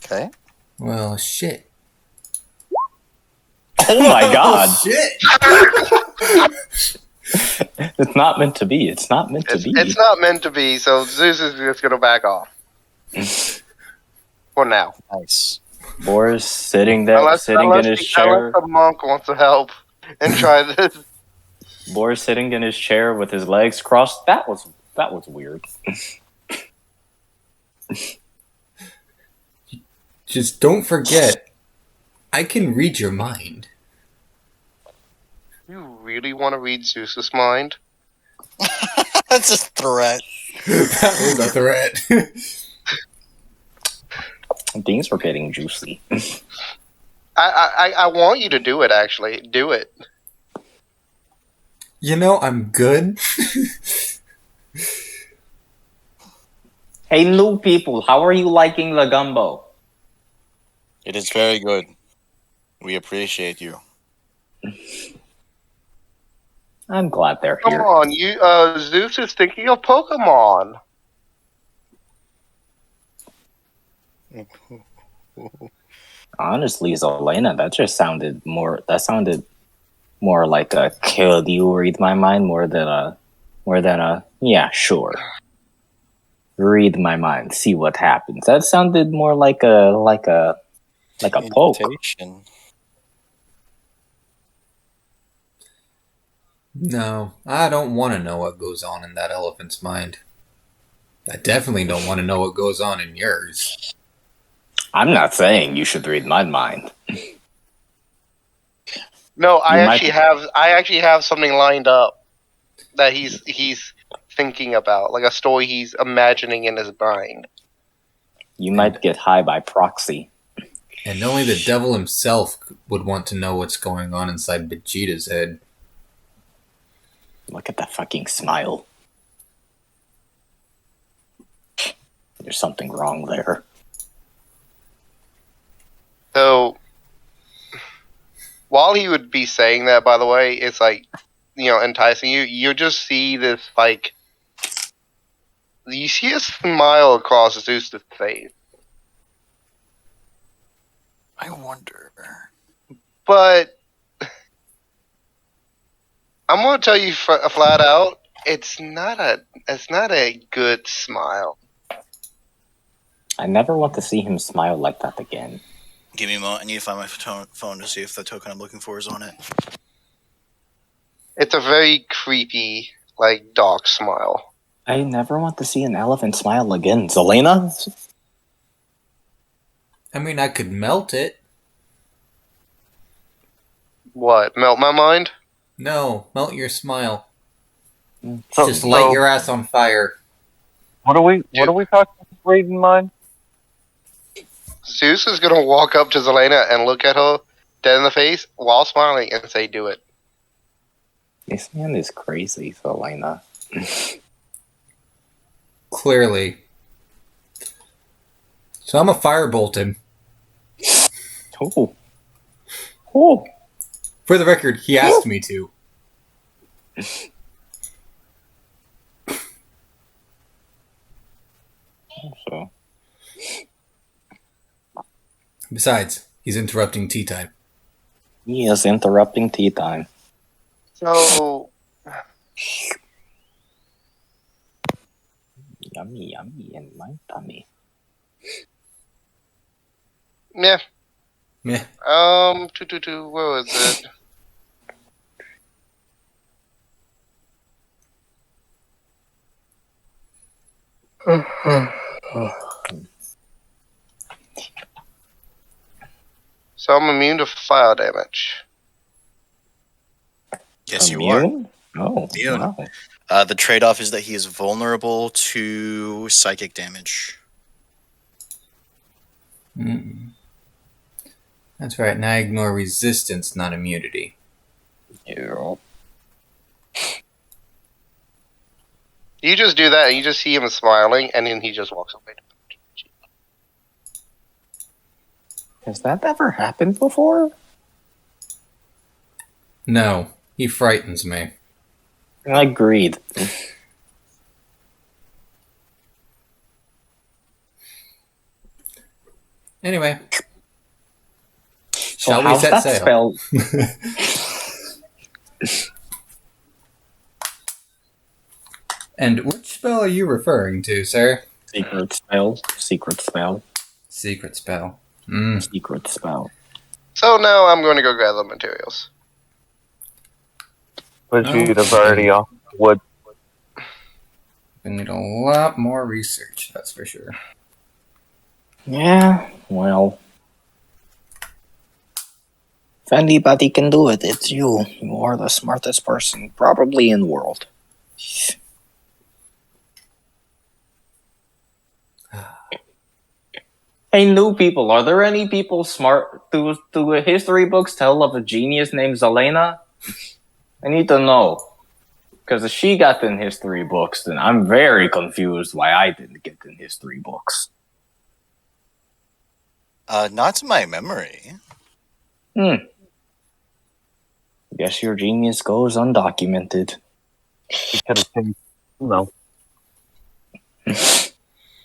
Okay. Well, shit. Oh my god! Shit! It's not meant to be. It's not meant to be. It's not meant to be, so Zeus is just gonna back off. For now. Nice. Boris sitting there, Unless in his chair. the monk wants to help and try this. Boris sitting in his chair with his legs crossed. That was weird. Just don't forget, I can read your mind. You really want to read Zeus's mind? That's a threat. That was a threat. Things were getting juicy. I want you to do it. Actually, do it. You know, I'm good. Hey, new people, how are you liking the gumbo? It is very good. We appreciate you. I'm glad they're Come here. on, you. Zeus is thinking of Pokemon. Honestly, Zelena, that just sounded more. That sounded more like a "Could you read my mind?" more than a yeah, sure. Read my mind, see what happens. That sounded more like a poke. Invitation. No, I don't want to know what goes on in that elephant's mind. I definitely don't want to know what goes on in yours. I'm not saying you should read my mind. No, I You actually have something lined up that he's thinking about, like a story he's imagining in his mind. You might get high by proxy. And only the devil himself would want to know what's going on inside Vegeta's head. Look at that fucking smile. There's something wrong there. So, while he would be saying that, by the way, it's like, enticing you. You just see this, like, you see a smile across Zeus' face. I wonder. But I'm gonna tell you flat out, it's not a good smile. I never want to see him smile like that again. Give me a moment. I need to find my phone to see if the token I'm looking for is on it. It's a very creepy, like, dark smile. I never want to see an elephant smile again. Zelena? I mean, I could melt it. What? Melt my mind? No, melt your smile. So, Just light your ass on fire. What are we talking about reading mine? Zeus is gonna walk up to Zelena and look at her dead in the face while smiling and say, "Do it." This man is crazy, Zelena. Clearly. So I'm a firebolt him. Oh. Oh. For the record, he asked me to. So. Besides, he's interrupting tea time. He is interrupting tea time. So, Yummy, yummy in my tummy. yeah. Meh. Where was it? So I'm immune to fire damage. Yes, you are. Immune? Oh, Immune. wow. The trade-off is that he is vulnerable to psychic damage. Mm. That's right, now I ignore resistance, not immunity. Yeah. You just do that, and you just see him smiling, and then he just walks away. Has that ever happened before? No, he frightens me. Agreed. Anyway. So Shall we how's set that sail? spell? And which spell are you referring to, sir? Secret spell. Secret spell. Secret spell. Secret spell. So now I'm going to go gather materials. Vegeta's already off wood. We need a lot more research, that's for sure. Yeah, well. If anybody can do it, it's you. You are the smartest person, probably in the world. Hey, new people, are there any people smart? Do history books tell of a genius named Zelena? I need to know. Because if she got in history books, then I'm very confused why I didn't get in history books. Not to my memory. Guess your genius goes undocumented. We could have taken,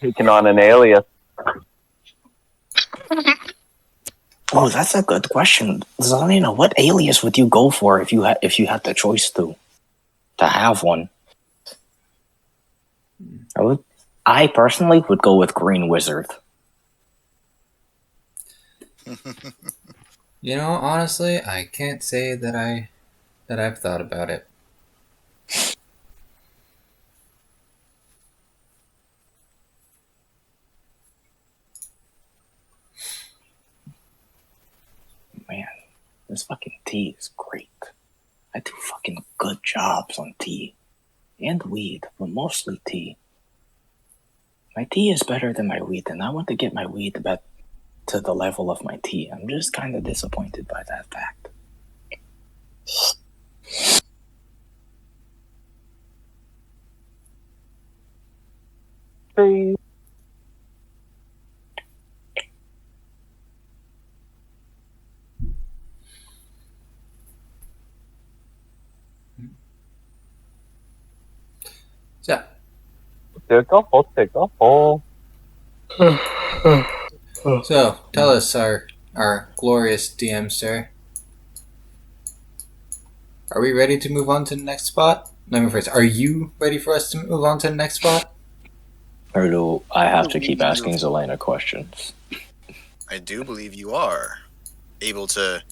taken on an alias. Oh, that's a good question. Zelena, what alias would you go for if you had the choice to have one? I personally would go with Green Wizard. You know, honestly, I can't say that I've thought about it. Man, this fucking tea is great. I do fucking good jobs on tea. And weed, but mostly tea. My tea is better than my weed, and I want to get my weed back to the level of my tea. I'm just kind of disappointed by that fact. Hey. So, Take a hole. so tell us, our glorious DM, sir. Are we ready to move on to the next spot? Let me first. Are you ready for us to move on to the next spot? Or do I have to keep asking Zelena questions? I do believe you are able to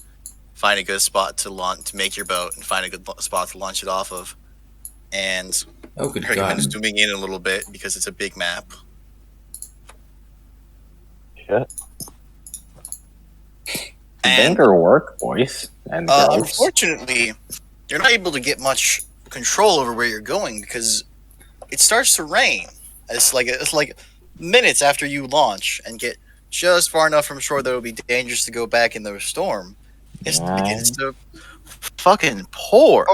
find a good spot to make your boat and find a good spot to launch it off of. and Oh, good I recommend God. zooming in a little bit because it's a big map. Shit. And Banger work, boys and girls. unfortunately, you're not able to get much control over where you're going because it starts to rain. It's like minutes after you launch and get just far enough from shore that it would be dangerous to go back in the storm. It begins to fucking pour.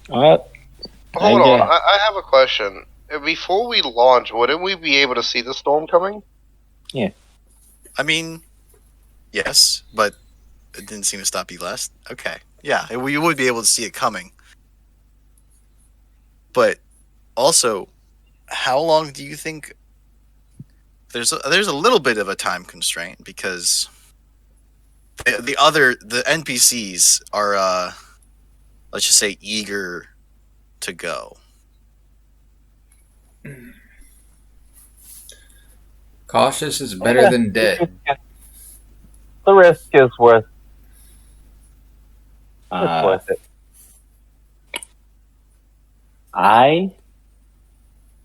Hold on, get- I have a question. Before we launch, wouldn't we be able to see the storm coming? I mean, yes, but it didn't seem to stop you last. Okay, yeah, you would be able to see it coming. But also, how long do you think? There's a little bit of a time constraint because the NPCs are let's just say eager to go. Cautious is better than dead. The risk is worth it.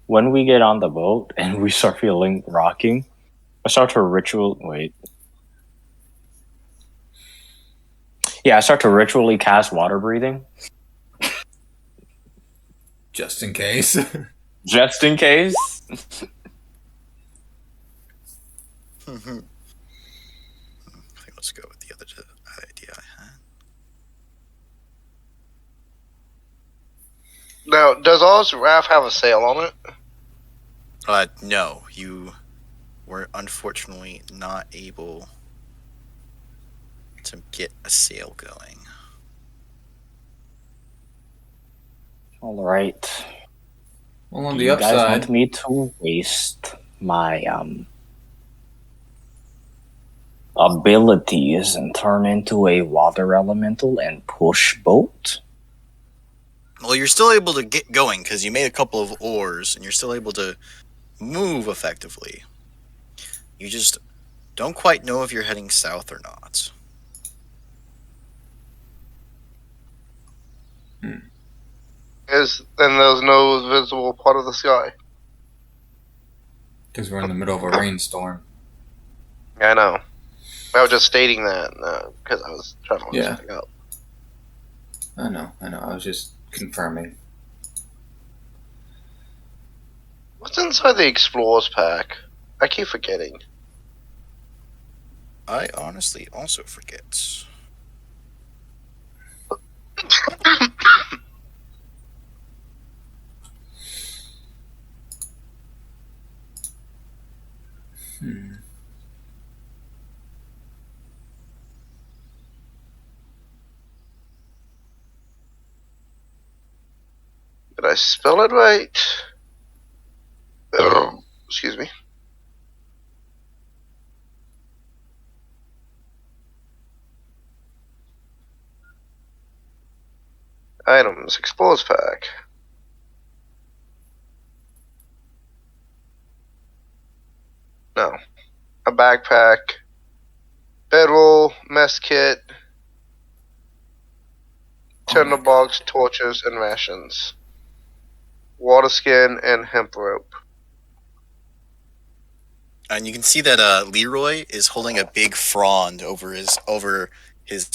When we get on the boat and we start feeling rocking, I start to I start to ritually cast water breathing. Just in case. Just in case. I think let's go with the other idea I had. Now, does Oz raft have a sail on it? No, you were unfortunately not able to get a sail going. All right. Well, on Do the you guys upside, want me to waste my abilities and turn into a water elemental and push boat? Well, you're still able to get going because you made a couple of oars and you're still able to move effectively. You just don't quite know if you're heading south or not. Then there's no visible part of the sky. because we're in the middle of a rainstorm. I know. I was just stating that because I was trying to look Yeah. something up. I know. I was just confirming. What's inside the Explorers pack? I keep forgetting. I honestly also forget. Did I spell it right? Excuse me. Items, Explorers pack. No. A backpack. Bedroll, mess kit. Tinderbox, torches, and rations. Water skin and hemp rope. And you can see that Leroy is holding a big frond over his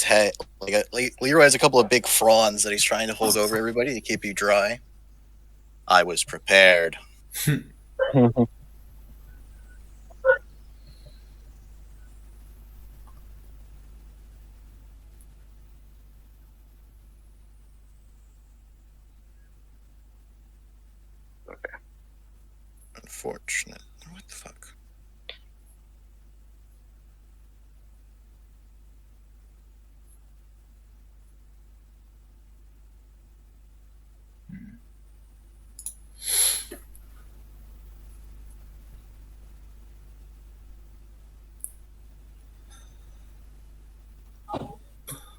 head. Leroy has a couple of big fronds that he's trying to hold over everybody to keep you dry. I was prepared. Unfortunate. What the fuck?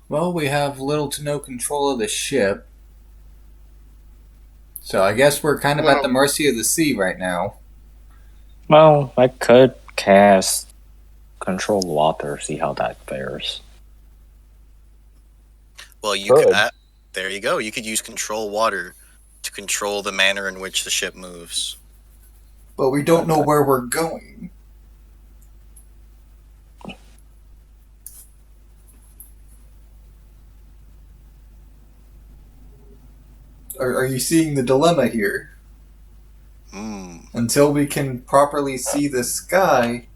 Well, we have little to no control of the ship. So I guess we're kind of at the mercy of the sea right now. Well, I could cast Control Water, see how that fares. Well, you could. There you go. You could use control water control the manner in which the ship moves. But we don't know where we're going. Are you seeing the dilemma here? Until we can properly see the sky,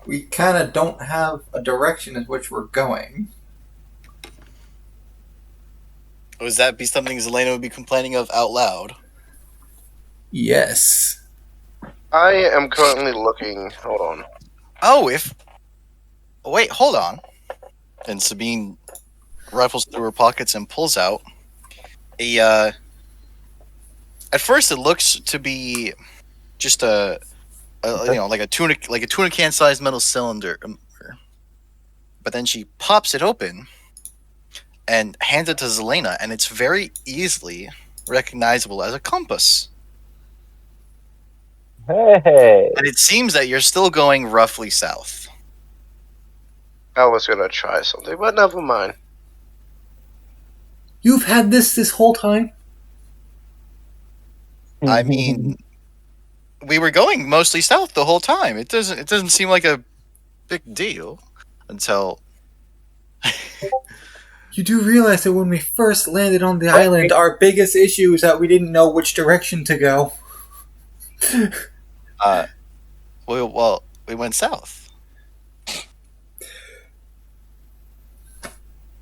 we kind of don't have a direction in which we're going. Would that be something Zelena would be complaining of out loud? Yes. I am currently looking. Hold on. Oh, wait, hold on. And Sabine rifles through her pockets and pulls out a. At first, it looks to be just like a tuna can sized metal cylinder. But then she pops it open and hands it to Zelena, and it's very easily recognizable as a compass. Hey. And it seems that you're still going roughly south. I was gonna try something, but never mind. You've had this whole time? I mean, we were going mostly south the whole time. It doesn't seem like a big deal until. You do realize that when we first landed on the island, our biggest issue is that we didn't know which direction to go. We went south.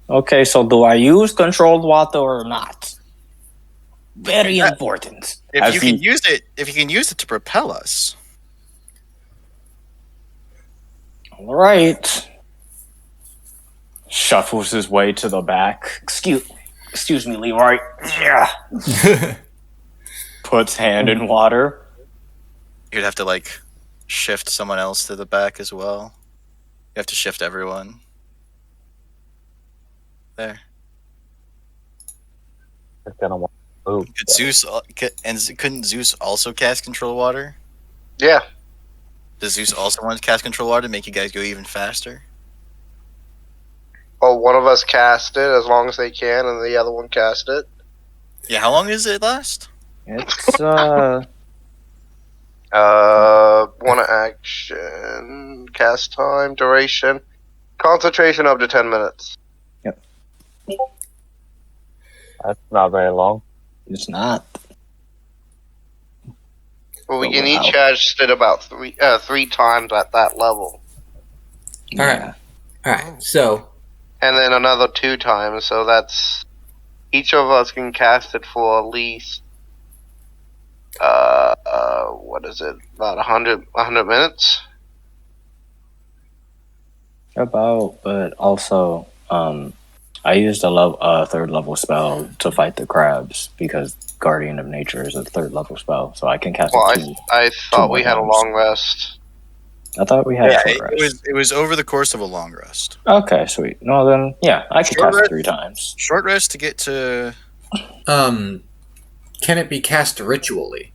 Okay, so do I use controlled water or not? Very important. If you can use it to propel us. All right. Shuffles his way to the back. Excuse me, Leroy. Yeah. Puts hand in water. You'd have to shift someone else to the back as well. You have to shift everyone. There. It's gonna want to move. Couldn't Zeus also cast control water? Yeah. Does Zeus also want to cast control water to make you guys go even faster? Oh, one of us cast it as long as they can, and the other one cast it. Yeah, how long does it last? It's One action, cast time, duration, concentration up to 10 minutes. That's not very long. It's not. Well, we Oh, can wow. each cast it about three times at that level, Alright. Alright, so and then another 2 times. So that's each of us can cast it for at least what is it? About 100 minutes. But also, I used a third level spell to fight the crabs because Guardian of Nature is a third level spell, so I can cast Well, it I thought we more had a times. long rest. I thought we had Yeah, a short rest. it was over the course of a long rest. Okay, sweet. No, then yeah, I can Short cast it rest? 3 times. Short rest to get to. can it be cast ritually?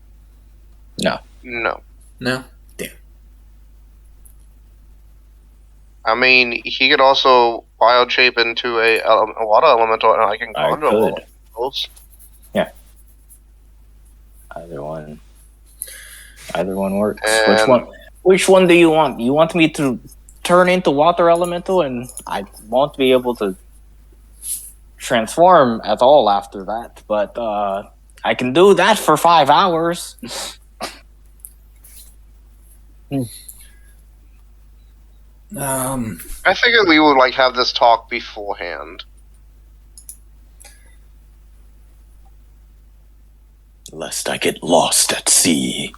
No. No? I mean, he could also bioshape into a water elemental, and I can I conjure could. elementals. Either one works. And- Which one do you want? You want me to turn into water elemental and I won't be able to transform at all after that, but I can do that for 5 hours. I figured we would have this talk beforehand. Lest I get lost at sea.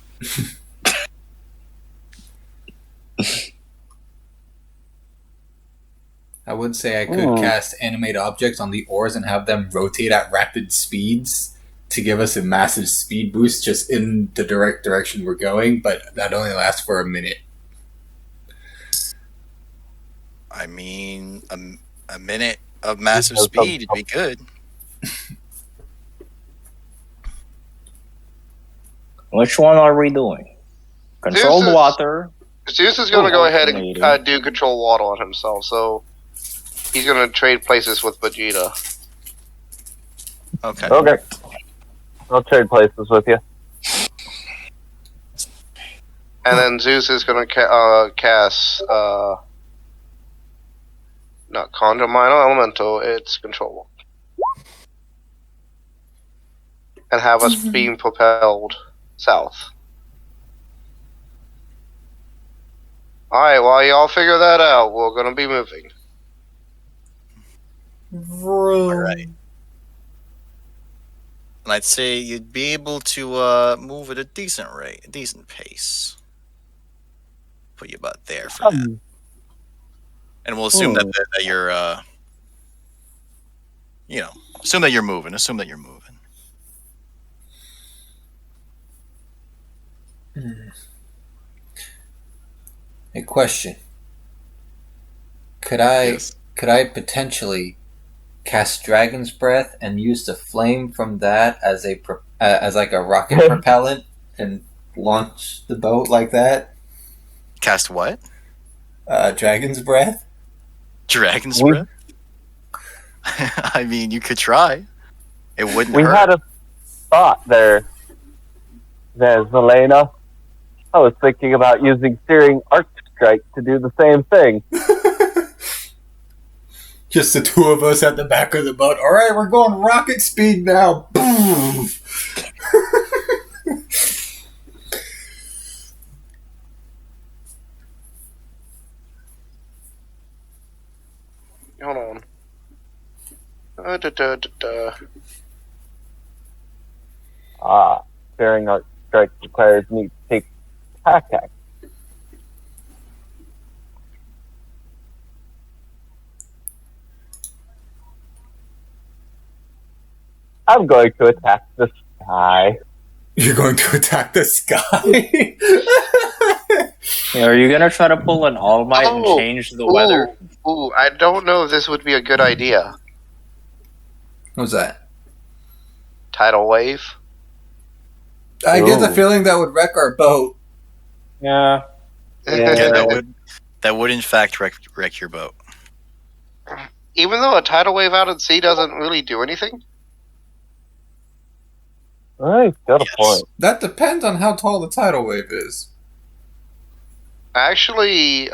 I would say I could cast animate objects on the oars and have them rotate at rapid speeds to give us a massive speed boost just in the direct direction we're going, but that only lasts for a minute. I mean, a minute of massive speed would be good. Which one are we doing? Controlled Zeus is- water. Zeus is going to go ahead and Fascinating. do control water on himself, so he's going to trade places with Vegeta. Okay. Okay. I'll trade places with you. And then Zeus is going to cast, not Conjure Minor Elemental, it's Control. And have us being propelled south. Alright, while y'all figure that out, we're going to be moving. Alright. And I'd say you'd be able to move at a decent rate, a decent pace. Put you about there for that. And we'll assume that you're, assume that you're moving. Assume that you're moving. A question. Could I potentially cast Dragon's Breath and use the flame from that as like a rocket propellant and launch the boat like that? Cast what? Dragon's Breath. Dragon's Breath? I mean, you could try. It wouldn't We hurt. had a thought there, Zelena. I was thinking about using Searing Arc Strike to do the same thing. Just the two of us at the back of the boat. All right, we're going rocket speed now. Boom. Hold on. Searing Arc Strike requires me to take attack action. I'm going to attack the sky. You're going to attack the sky? Are you gonna try to pull an All Might and change the weather? Ooh, I don't know if this would be a good idea. What's that? Tidal wave. I get the feeling that would wreck our boat. Yeah. Yeah, that would in fact wreck your boat. Even though a tidal wave out at sea doesn't really do anything? Right, got a point. That depends on how tall the tidal wave is. Actually,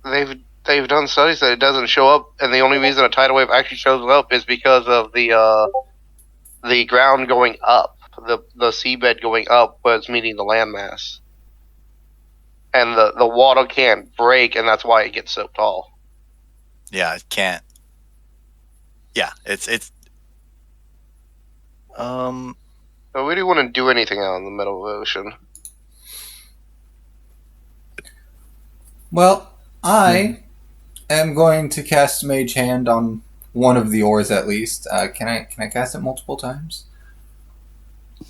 they've done studies that it doesn't show up, and the only reason a tidal wave actually shows up is because of the ground going up, the seabed going up, but it's meeting the landmass, and the water can't break, and that's why it gets so tall. Yeah, it can't. Yeah, it's. I really wouldn't do anything out in the middle of the ocean. Well, I am going to cast Mage Hand on one of the oars at least. Can I cast it multiple times?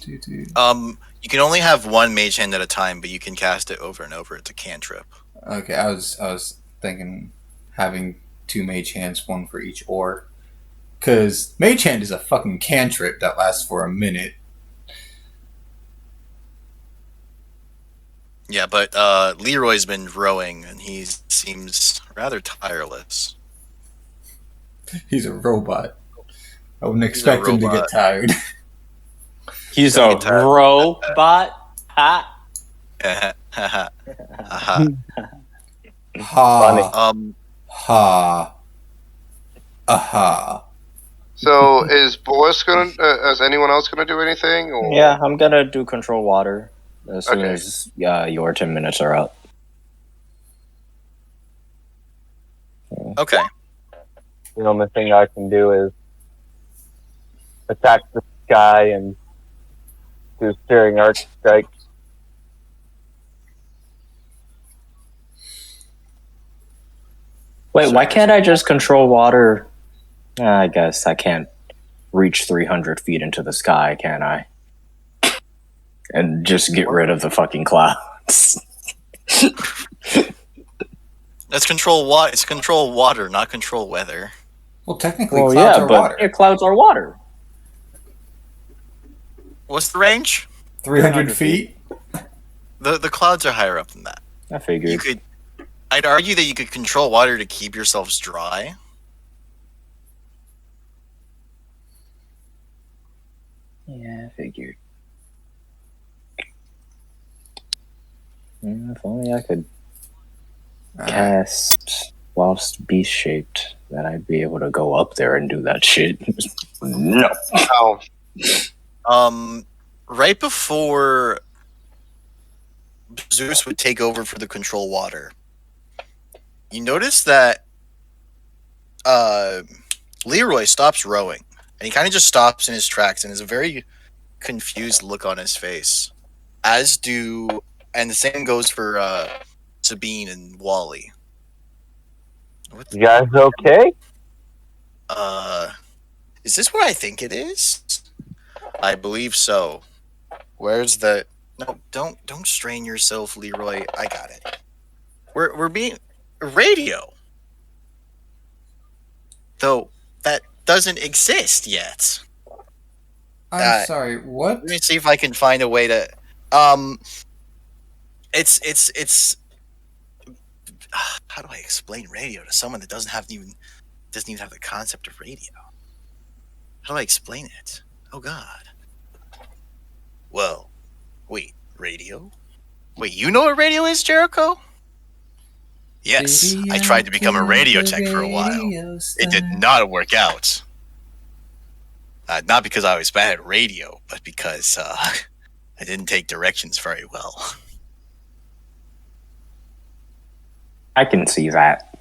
You can only have one mage hand at a time, but you can cast it over and over. It's a cantrip. Okay, I was thinking having two Mage Hands, one for each oar. Because Mage Hand is a fucking cantrip that lasts for a minute. Yeah, but Leroy's been rowing, and he seems rather tireless. He's a robot. I wouldn't expect him to get tired. He's a robot. Ha. Ha. Ha. Ha. Aha. So is Boris gonna? Is anyone else gonna do anything? Or? Yeah, I'm gonna do control water as soon as your 10 minutes are out. Okay. The only thing I can do is attack the sky and do Searing Arc Strike. Wait, why can't I just control water? I guess I can't reach 300 feet into the sky, can I? And just get rid of the fucking clouds. That's control water. It's control water, not control weather. Well, technically, clouds are water. Yeah, clouds are water. What's the range? 300 feet? The clouds are higher up than that. I figured. I'd argue that you could control water to keep yourselves dry. Yeah, I figured. If only I could cast whilst beast shaped, then I'd be able to go up there and do that shit. No. Oh, Right before Zeus would take over for the control water, you notice that Leroy stops rowing, and he kind of just stops in his tracks, and has a very confused look on his face. As do, and the same goes for Sabine and Wally. You guys okay? Is this what I think it is? I believe so. Where's the? No, don't strain yourself, Leroy. I got it. We're being radio, though that doesn't exist yet. I'm sorry, what? Let me see if I can find a way to. It's. How do I explain radio to someone that doesn't even have the concept of radio? How do I explain it? Oh God. Well, wait, radio? Wait, you know what radio is, Jericho? Yes, I tried to become a radio tech for a while. It did not work out. Not because I was bad at radio, but because I didn't take directions very well. I can see that.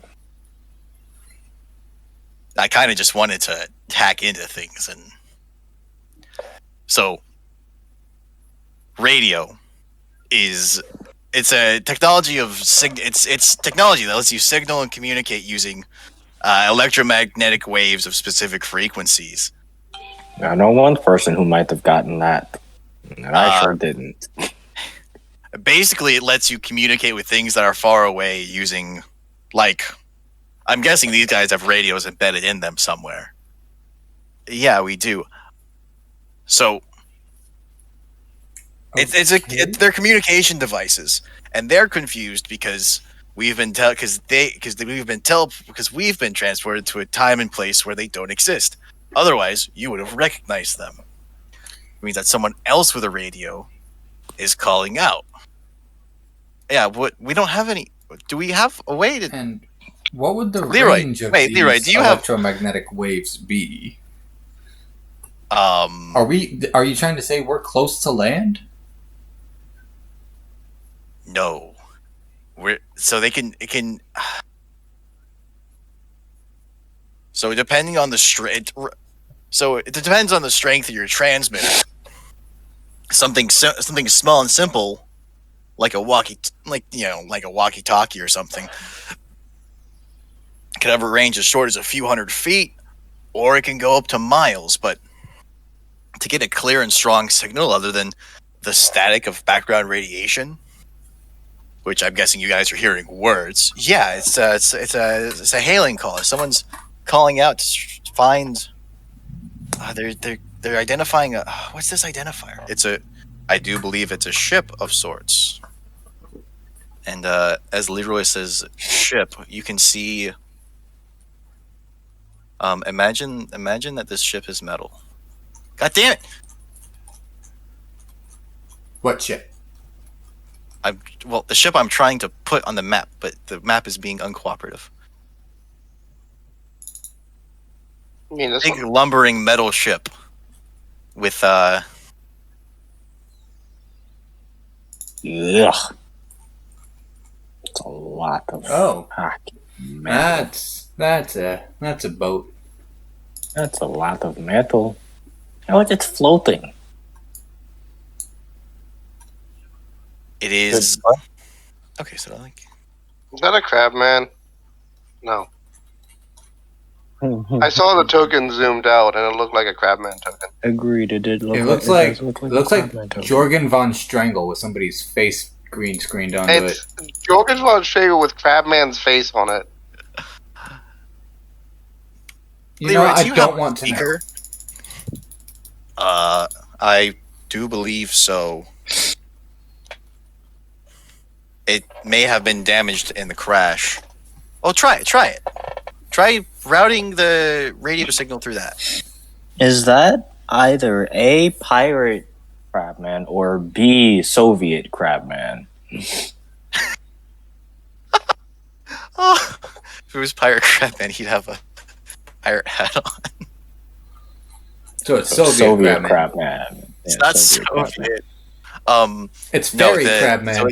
I kind of just wanted to hack into things, and so radio it's a technology of it's technology that lets you signal and communicate using electromagnetic waves of specific frequencies. I know one person who might have gotten that, and I sure didn't. Basically, it lets you communicate with things that are far away using, like, I'm guessing these guys have radios embedded in them somewhere. Yeah, we do. So they're communication devices, and they're confused because we've been transported to a time and place where they don't exist. Otherwise, you would have recognized them. It means that someone else with a radio is calling out. Yeah, we don't have any. Do we have a way to? And what would the Leroy, range of wait, these Leroy, do you have- electromagnetic waves be? Are Are you trying to say we're close to land? No. So it can. So depending on the strength, so it depends on the strength of your transmitter. Something small and simple, like a walkie-talkie or something, could have a range as short as a few hundred feet, or it can go up to miles. But to get a clear and strong signal, other than the static of background radiation, which I'm guessing you guys are hearing words. Yeah, it's a hailing call. Someone's calling out to find. They're identifying a. What's this identifier? I do believe it's a ship of sorts. And as Leroy says, ship, you can see. Imagine that this ship is metal. God damn it! What ship? The ship I'm trying to put on the map, but the map is being uncooperative. I mean, this Big lumbering metal ship with Ugh. It's a lot of fucking metal. That's a boat. That's a lot of metal. Oh, it's floating. it is. Okay, so like is that a crab man? No. I saw the token zoomed out, and it looked like a crabman token. Agreed. It did look. It looks like Jorgen von Strangle with somebody's face green screened onto it. It's Jorgen von Strangle with Crabman's face on it. Leroy, I don't want to know. I do believe so. It may have been damaged in the crash. Oh, try it. Try routing the radio signal through that. Is that either A, pirate crabman, or B, Soviet crabman. Oh, if it was Pirate Crabman, he'd have a pirate hat on. So it's Soviet, crabman. crabman. It's Yeah, not Soviet Soviet. It's fairy crabman. So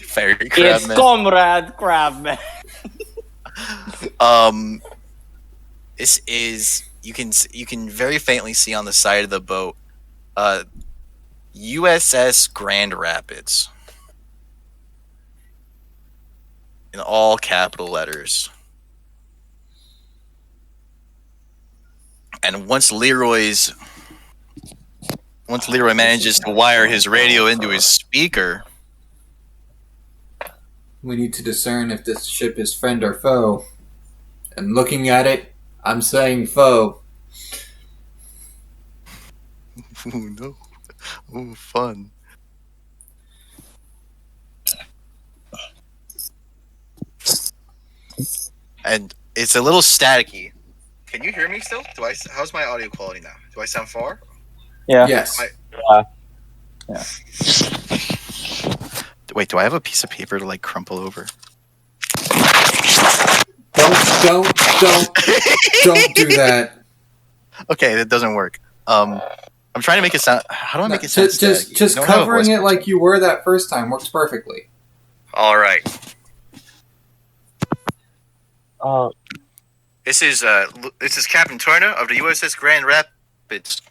fairy It's crabman. Comrade Crabman. This is you can very faintly see on the side of the boat, USS Grand Rapids, in all capital letters. And once Leroy manages to wire his radio into his speaker, We need to discern if this ship is friend or foe. And looking at it, I'm saying foe. ooh, no, ooh, fun. And it's a little staticky. Can you hear me still? How's my audio quality now? Do I sound far? Yeah. Yes. Wait, do I have a piece of paper to like crumple over? Don't do that. Okay, that doesn't work. I'm trying to make it sound. How do I make it sound? Just covering it like you were that first time works perfectly. All right. Oh, This is Captain Turner of the USS Grand Rapids,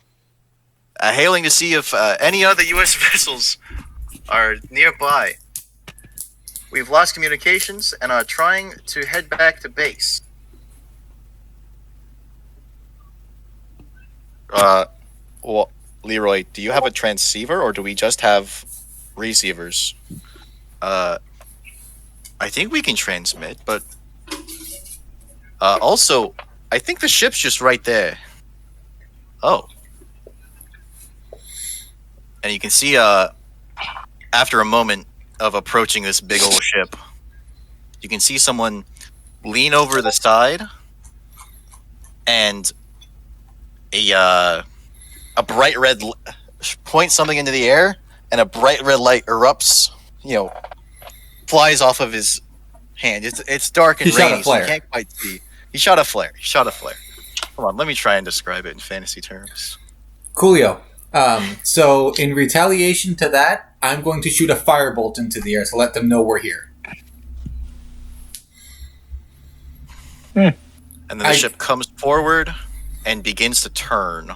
hailing to see if any other U.S. vessels are nearby. We've lost communications and are trying to head back to base. Well, Leroy, do you have a transceiver or do we just have receivers? I think we can transmit, but also, I think the ship's just right there. Oh. And you can see, after a moment of approaching this big old ship, you can see someone lean over the side, and a bright red points something into the air, and a bright red light erupts, flies off of his hand. It's dark and rainy, so you can't quite see. He shot a flare. Hold on, let me try and describe it in fantasy terms. Coolio. So in retaliation to that, I'm going to shoot a firebolt into the air to let them know we're here. And then the ship comes forward and begins to turn.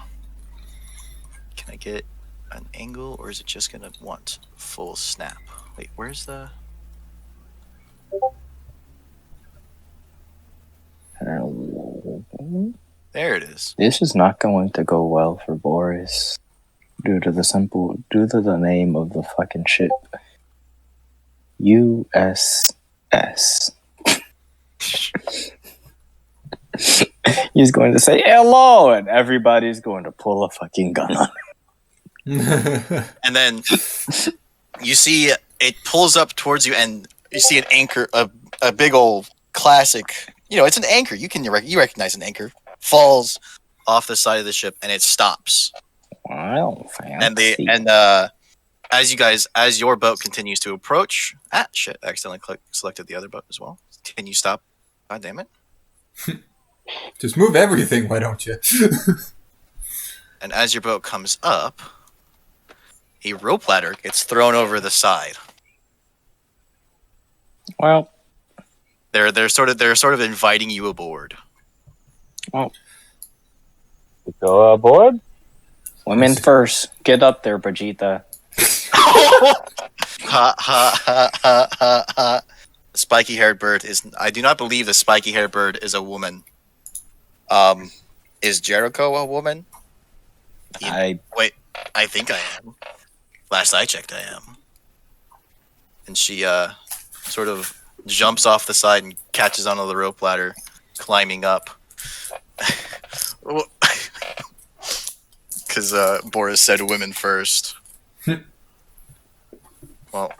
Can I get an angle, or is it just going to want full snap? Wait, where's the... There it is. This is not going to go well for Boris due to the name of the fucking ship. USS. He's going to say hello, and everybody's going to pull a fucking gun on him. And then you see it pulls up towards you, and you see an anchor, a big old classic. It's an anchor. You recognize an anchor. Falls off the side of the ship, and it stops. Wow, fancy. And as your boat continues to approach, I accidentally selected the other boat as well. Can you stop? God damn it! Just move everything, why don't you? And as your boat comes up, a rope ladder gets thrown over the side. Well, they're sort of inviting you aboard. Well, go aboard. Women first. Get up there, Brigitte. Ha ha ha ha ha ha. The spiky-haired bird is... I do not believe the spiky-haired bird is a woman. Is Jericho a woman? Wait, I think I am. Last I checked, I am. And she, sort of jumps off the side and catches onto the rope ladder, climbing up. Because Boris said women first. Well,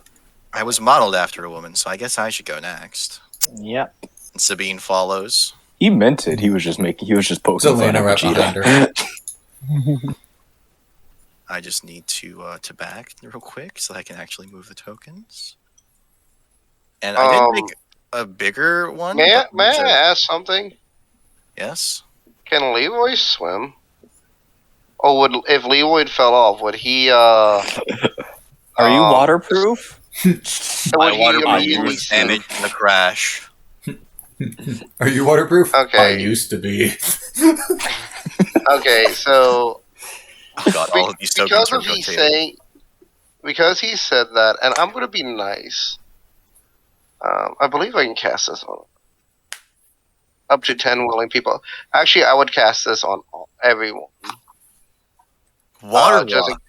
I was modeled after a woman, so I guess I should go next. Yep. And Sabine follows. He meant it. He was just poking fun at right behind Vegeta. her. I just need to back real quick so I can actually move the tokens. And I didn't make a bigger one. May but I ask something? Yes. Can Leroy swim? Or if Leroy fell off, would he? Are you waterproof? My he water body immediately was damaged in the crash. Are you waterproof? Okay. I used to be. Okay, so Oh god, all of these tokens are rotating. because he said that, and I'm gonna be nice. I believe I can cast this on up to 10 willing people. Actually, I would cast this on everyone. Water just walk.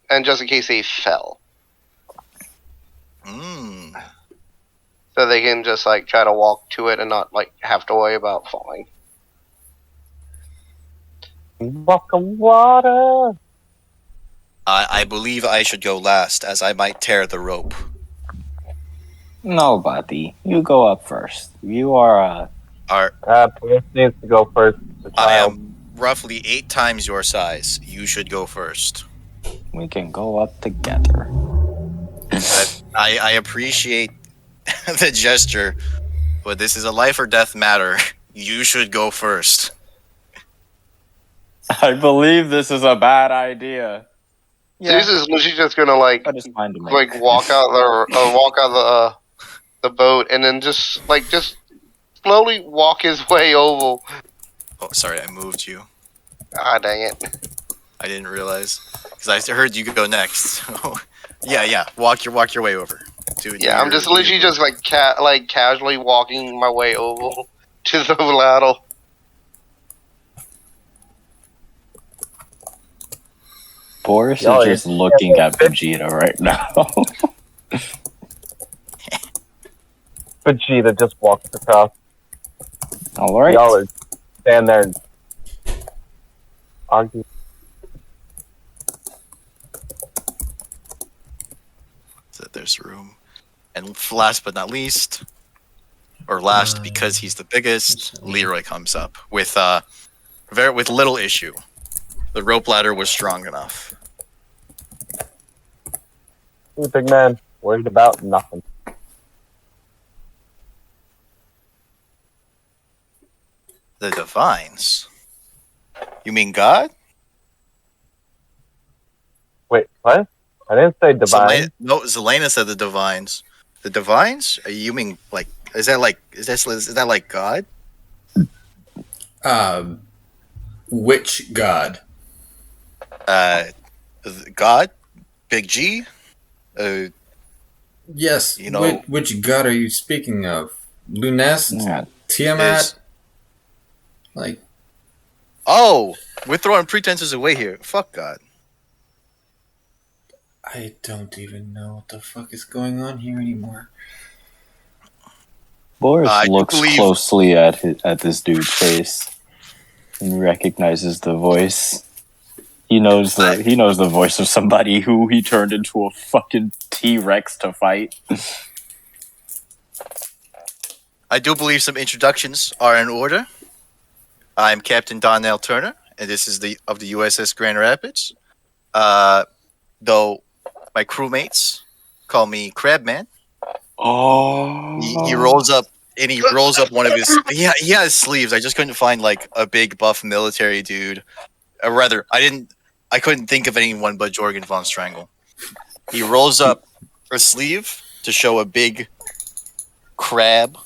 and just in case they fell, Mm. so they can just like try to walk to it and not like have to worry about falling. Walk on water. I believe I should go last, as I might tear the rope. No, buddy. You go up first. You are Pierce needs to go first. The I child. am roughly 8 times your size. You should go first. we can go up together. I appreciate the gesture, but this is a life or death matter. You should go first. I believe this is a bad idea. Zeus is literally just gonna like fine to me. walk out the boat and then just slowly walk his way over. Oh, sorry, I moved you. Ah, dang it! I didn't realize because I heard you go next. yeah. Walk your way over. Yeah, I'm just literally just casually walking my way over to the ladder. Boris Oh, is just looking at Vegeta right now. Vegeta just walks across. All right. Y'all are stand there and argue. So there's room, and last but not least, or last because he's the biggest, Leroy comes up with with little issue. The rope ladder was strong enough. Hey, big man, worried about nothing. The Divines? You mean God? Wait, what? I didn't say divine. Zelena said the Divines. The Divines? You mean like? Is that like God? Which god? God, Big G. Yes. You know- which god are you speaking of? Lunest? Yeah. Tiamat? Like, Oh, we're throwing pretenses away here. Fuck God. I don't even know what the fuck is going on here anymore. Boris I looks believe- closely at this dude's face and recognizes the voice. He knows the voice of somebody who he turned into a fucking T-Rex to fight. I do believe some introductions are in order. I'm Captain Donnell Turner, and this is of the USS Grand Rapids. Though my crewmates call me Crabman. Oh. He rolls up and he rolls up one of his. He has sleeves. I just couldn't find like a big buff military dude. Rather, I couldn't think of anyone but Jorgen von Strangle. He rolls up a sleeve to show a big crab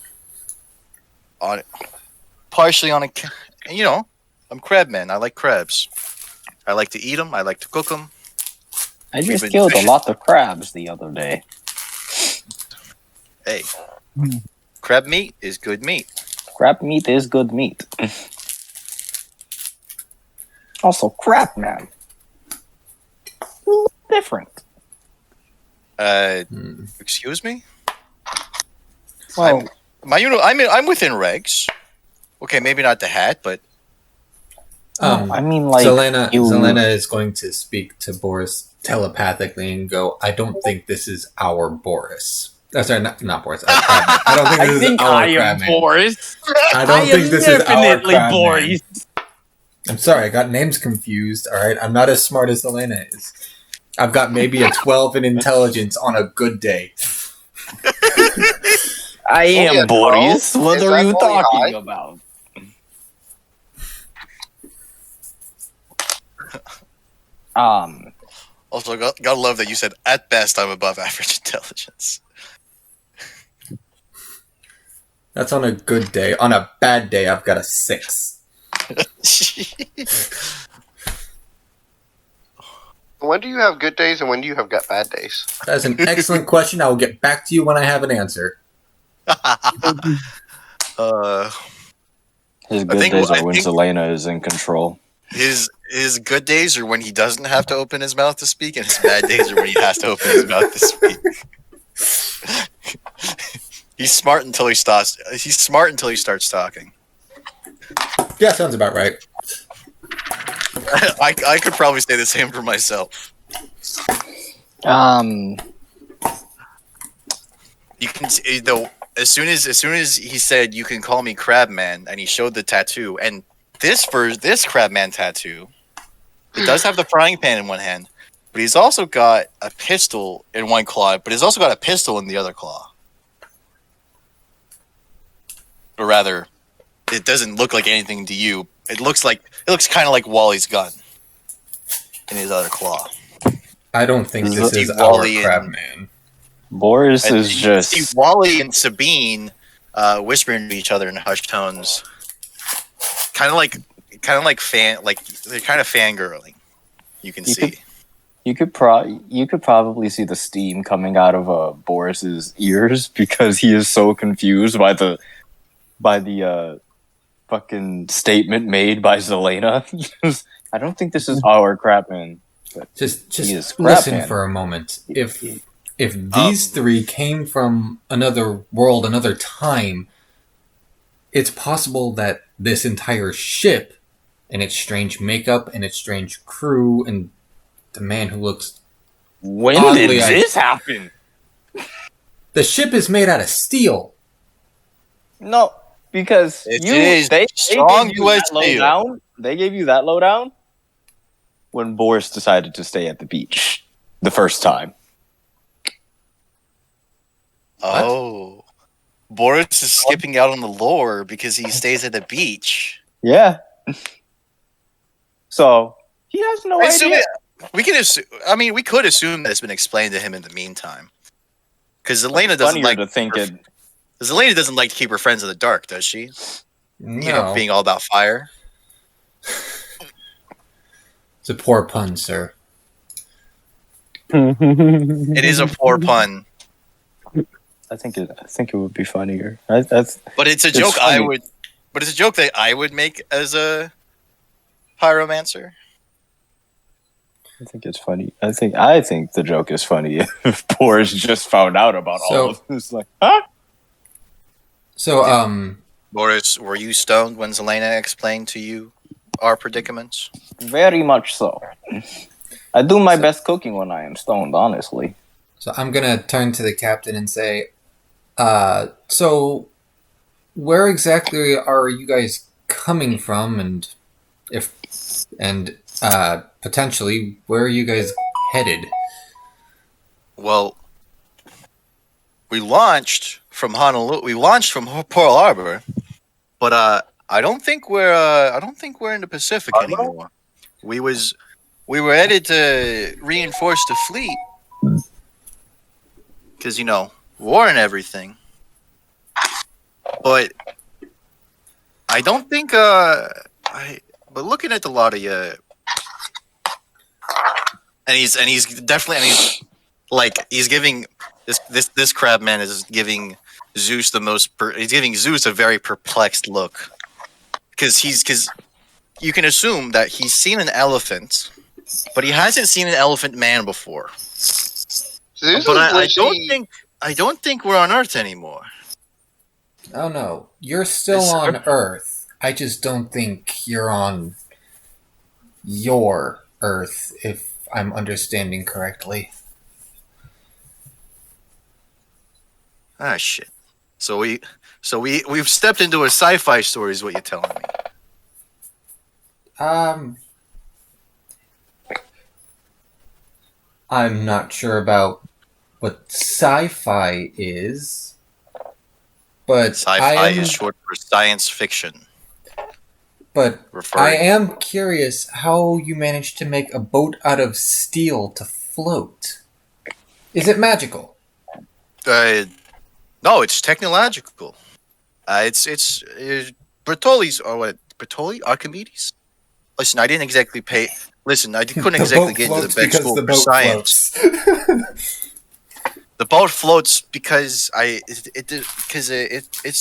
on it, partially on a. You know, I'm Crabman. I like crabs. I like to eat them. I like to cook them. I just killed a lot of crabs the other day. Hey, crab meat is good meat. Crab meat is good meat. Also, crab man. Different. Excuse me. Well, I'm within regs. Okay, maybe not the hat, but I mean, like, Zelena is going to speak to Boris telepathically and go, I don't think this is our Boris. Sorry, not Boris. Crabman. I don't think I this is think our I am Crabman. Boris. I don't think this is our definitely Crabman. Boris. I'm sorry, I got names confused. All right, I'm not as smart as Elena is. I've got maybe a 12 in intelligence on a good day. I am yeah, Boris. bro. What Is are that you only talking high? about? Also, gotta love that you said, at best, I'm above average intelligence. That's on a good day. On a bad day, I've got a 6. When do you have good days and when do you have got bad days? That's an excellent question. I will get back to you when I have an answer. His good think- days I are when think- Selena is in control. His good days are when he doesn't have to open his mouth to speak, and his bad days are when he has to open his mouth to speak. He's smart until he starts. He's smart until he starts talking. Yeah, sounds about right. I could probably say the same for myself. Um, You can see, though, as soon as he said, "You can call me Crabman," and he showed the tattoo, and this Crabman tattoo, it does have the frying pan in one hand, but he's also got a pistol in one claw, but he's also got a pistol in the other claw. Or rather, it doesn't look like anything to you. It looks kind of like Wally's gun in his other claw. I don't think This this is is our Wally and- Crabman. Boris And is you can see just Wally and Sabine whispering to each other in hushed tones, kind of like they're kind of fangirling. You can You see. you could probably see the steam coming out of Boris's ears because he is so confused by the fucking statement made by Zelena. I don't think this is our Crapman. Just He is listen Crabman. for a moment. If these three came from another world, another time, it's possible that this entire ship and its strange makeup and its strange crew and the man who looks... When Oddly, did this happen? The ship is made out of steel. No, because It you is they strong gave you US that steel. lowdown. They gave you that lowdown when Boris decided to stay at the beach the first time. Oh, Boris is skipping out on the lore because he stays at the beach. Yeah. So he has no I assume idea. we can assume. I mean, we could assume that it's been explained to him in the meantime. Because Elena doesn't Funnier like to think it. Because Elena doesn't like to keep her friends in the dark, does she? No. You know, being all about fire. It's a poor pun, sir. It is a poor pun, I think it would be funnier. That's but it's a It's joke funny. But it's a joke that I would make as a pyromancer. I think it's funny. I think the joke is funny if Boris just found out about all So- of this. Like, huh? So, Boris, were you stoned when Zelena explained to you our predicaments? Very much so. I do my best cooking when I am stoned, honestly. So I'm gonna turn to the captain and say, so where exactly are you guys coming from, and potentially where are you guys headed? Well, we launched from Honolulu. We launched from Pearl Harbor, but I don't think we're in the Pacific anymore. We were headed to reinforce the fleet because war and everything. But I don't think but looking at the lot of you, and he's definitely he's giving this Crabman is giving Zeus he's giving Zeus a very perplexed look because you can assume that he's seen an elephant, but he hasn't seen an elephant man before. Zeus But is I don't think we're on Earth anymore. Oh no, you're still Yes, sir. on Earth. I just don't think you're on your Earth, if I'm understanding correctly. Ah, shit. So we've stepped into a sci-fi story, is what you're telling me. I'm not sure about what sci-fi is, but Sci-fi is short for science fiction. But Referring. I am curious how you managed to make a boat out of steel to float. Is it magical? No, it's technological. It's Bertolli's or what? Bertolli? Archimedes? Listen, I didn't exactly pay. Listen, I couldn't exactly get into the big school for science. The boat floats because it's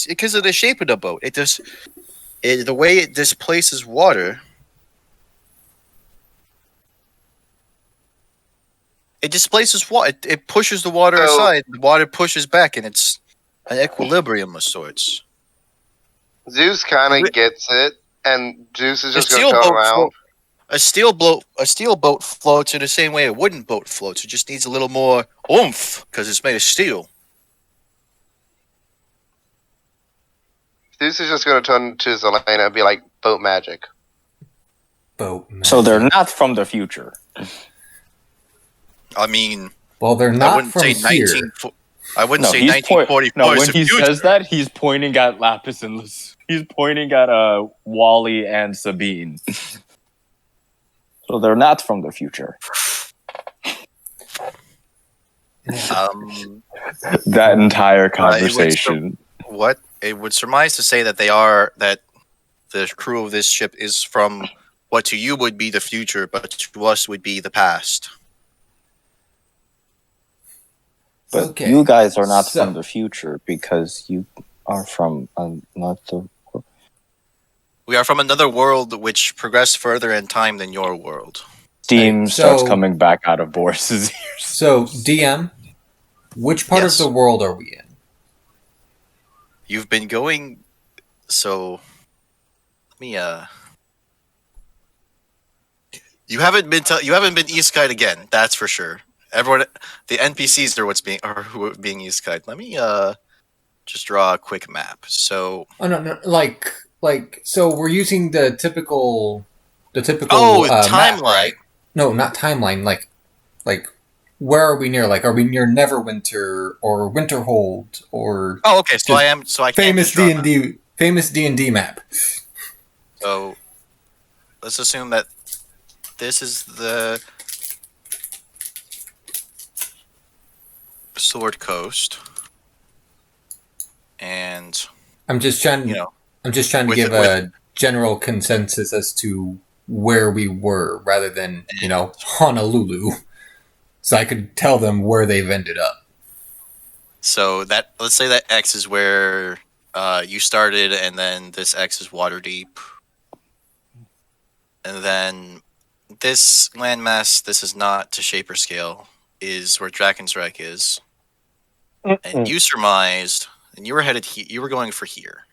because of the shape of the boat. The way it displaces water. It displaces water. It pushes the water aside. The water pushes back, and it's an equilibrium of sorts. Zeus kind of gets it, and Zeus is just going to turn around. A steel boat floats in the same way a wooden boat floats. It just needs a little more oomph because it's made of steel. Zeus is just going to turn to Zelena and be like, boat magic. Boat magic. So they're not from the future. I mean... Well, they're not from here. I wouldn't say 1944 No, when he says that, he's pointing at Lapis and he's pointing at Wally and Sabine. So they're not from the future. That entire conversation. It would surmise to say that that the crew of this ship is from what to you would be the future, but to us would be the past. But you guys are not from the future because you are from another. We are from another world which progressed further in time than your world. Steam starts coming back out of Boris's ears. So, DM, which part of the world are we in? You've been going. So, let me. You haven't been East-Kite again. That's for sure. Everyone, the NPCs are being East-Kite. Let me just draw a quick map. So. Oh no! So we're using the typical timeline. Map, right? No, not timeline. Like, where are we near? Like, are we near Neverwinter or Winterhold or? Oh, okay. So I am. So I famous D&D map. So, let's assume that this is the Sword Coast, and I'm just trying to give a general consensus as to where we were, rather than Honolulu, so I could tell them where they've ended up. So let's say that X is where you started, and then this X is Waterdeep, and then this landmass. This is not to shaper scale. Is where Dragon's Reich is, and you surmised, and you were headed. You were going for here.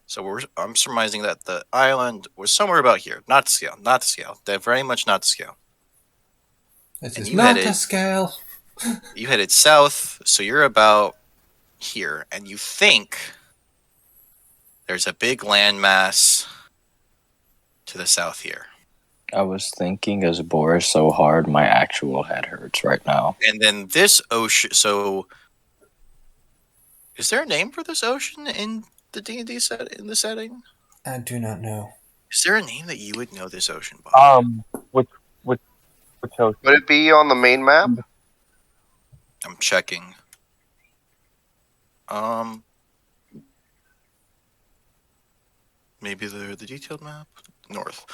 So I'm surmising that the island was somewhere about here. Not to scale. Not to scale. They're very much not to scale. This is not to scale. You headed south, so you're about here, and you think there's a big landmass to the south here. I was thinking as Boris so hard, my actual head hurts right now. And then this ocean. So, is there a name for this ocean in the D&D setting? I do not know. Is there a name that you would know this ocean by? Which ocean? Would it be on the main map? I'm checking. Maybe the detailed map? North.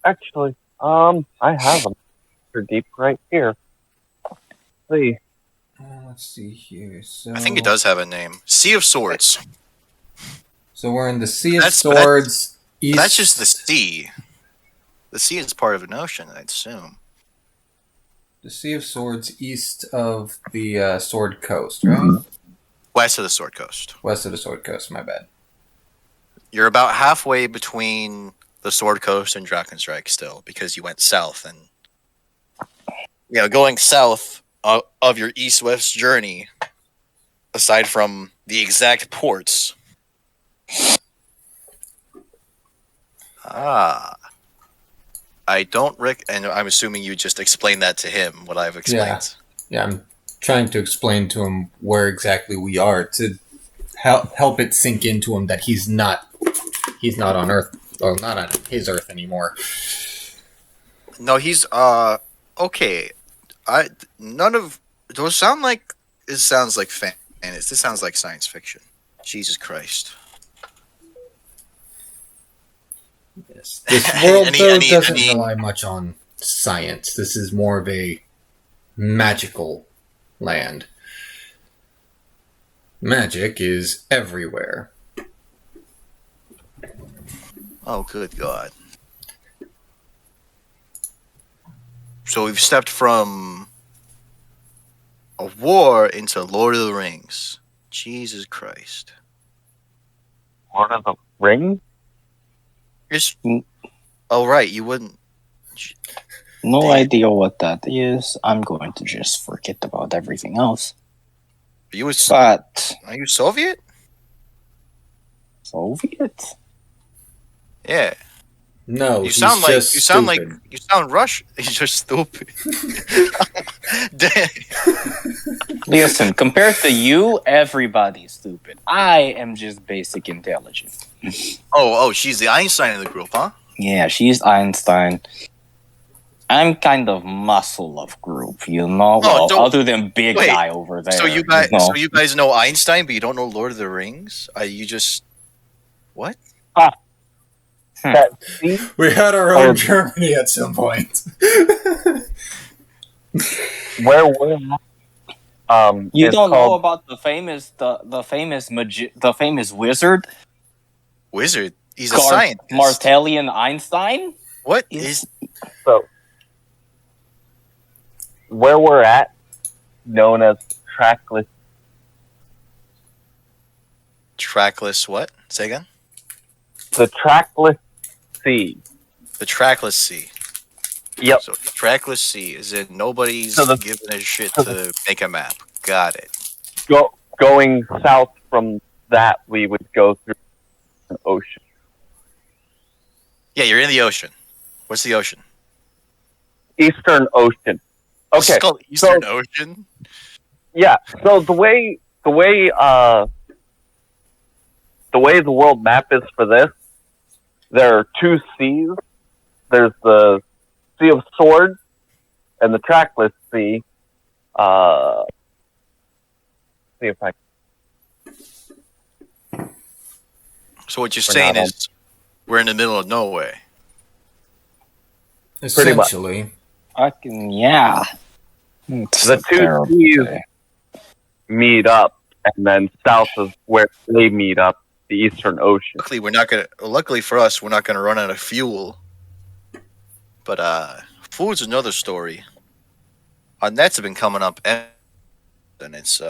Actually, I have them. They're deep right here. See. Let's see here. So I think it does have a name. Sea of Swords. So we're in the Sea of Swords. East. That's just the sea. The sea is part of an ocean, I'd assume. The Sea of Swords east of the Sword Coast, right? West of the Sword Coast. West of the Sword Coast, my bad. You're about halfway between the Sword Coast and Dragon's Reich still, because you went south. And going south of your east-west journey, aside from the exact ports. I don't and I'm assuming you just explained that to him, what I've explained. Yeah, I'm trying to explain to him where exactly we are to help it sink into him that he's not on Earth, or not on his Earth anymore. No, he's okay. None of those sound like. This sounds like fantasy. This sounds like science fiction. Jesus Christ. Yes. This world doesn't rely much on science. This is more of a magical land. Magic is everywhere. Oh, good God. So we've stepped from a war into Lord of the Rings. Jesus Christ. Lord of the Rings? Oh, right. You wouldn't. No Damn. idea what that is. I'm going to just forget about everything else. But are you Soviet? Soviet? Yeah. No, you sound Russian. He's just stupid. Damn. Listen, compared to you, everybody's stupid. I am just basic intelligence. Oh, she's the Einstein of the group, huh? Yeah, she's Einstein. I'm kind of muscle of group, you know. Well, other than big guy over there. So you guys know Einstein, but you don't know Lord of the Rings? You just what? We had our own Germany at some point. Where we're you don't know about the famous wizard? Wizard? He's a scientist. Martellian Einstein? What is so? Where we're at, known as trackless. Trackless what? Say again? The trackless sea. The trackless sea. Yep. So trackless sea is in nobody's giving a shit to make a map. Got it. Going south from that, we would go through the ocean. Yeah, you're in the ocean. What's the ocean? Eastern Ocean. Okay. It's called Eastern Ocean? Yeah. So the way the world map is for this, there are two seas. There's the Sea of Swords and the Trackless Sea. See if I. So what you're saying is we're in the middle of nowhere. Essentially. Yeah. The two seas meet up, and then south of where they meet up, the Eastern Ocean. Luckily for us, we're not gonna run out of fuel. But food's another story. Our nets have been coming up, and it's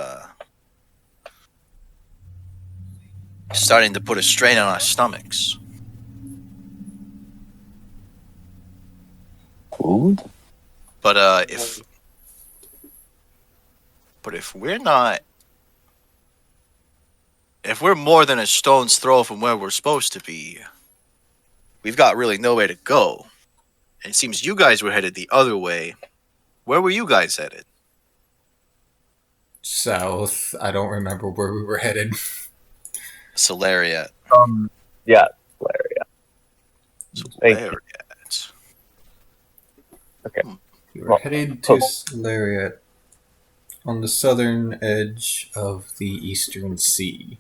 starting to put a strain on our stomachs. Food? But if we're more than a stone's throw from where we're supposed to be, we've got really nowhere to go. And it seems you guys were headed the other way. Where were you guys headed? South. I don't remember where we were headed. Solariat. Yeah, Solariat. Solariat. Okay. We were headed to Solariat on the southern edge of the Eastern Sea.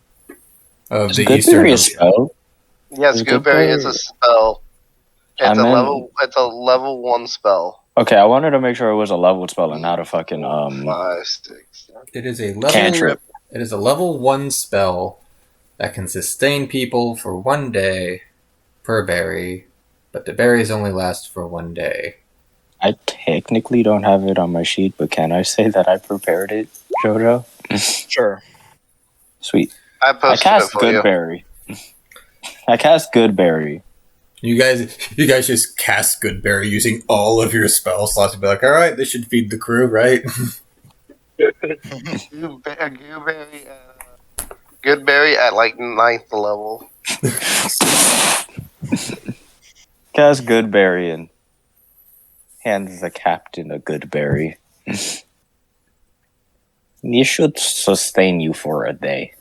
Of the Eastern Ocean. Yes, Goodberry is a spell. It's a level 1 spell. Okay, I wanted to make sure it was a leveled spell and not a fucking 5, 6. It is a level cantrip. It is a level 1 spell that can sustain people for 1 day per berry, but the berries only last for 1 day. I technically don't have it on my sheet, but can I say that I prepared it, Jojo? Sure. Sweet. I cast Goodberry. I cast Goodberry. You guys just cast Goodberry using all of your spell slots to be like, all right, this should feed the crew, right? Goodberry at like 9th level. Cast Goodberry and hands the captain a Goodberry. He should sustain you for a day.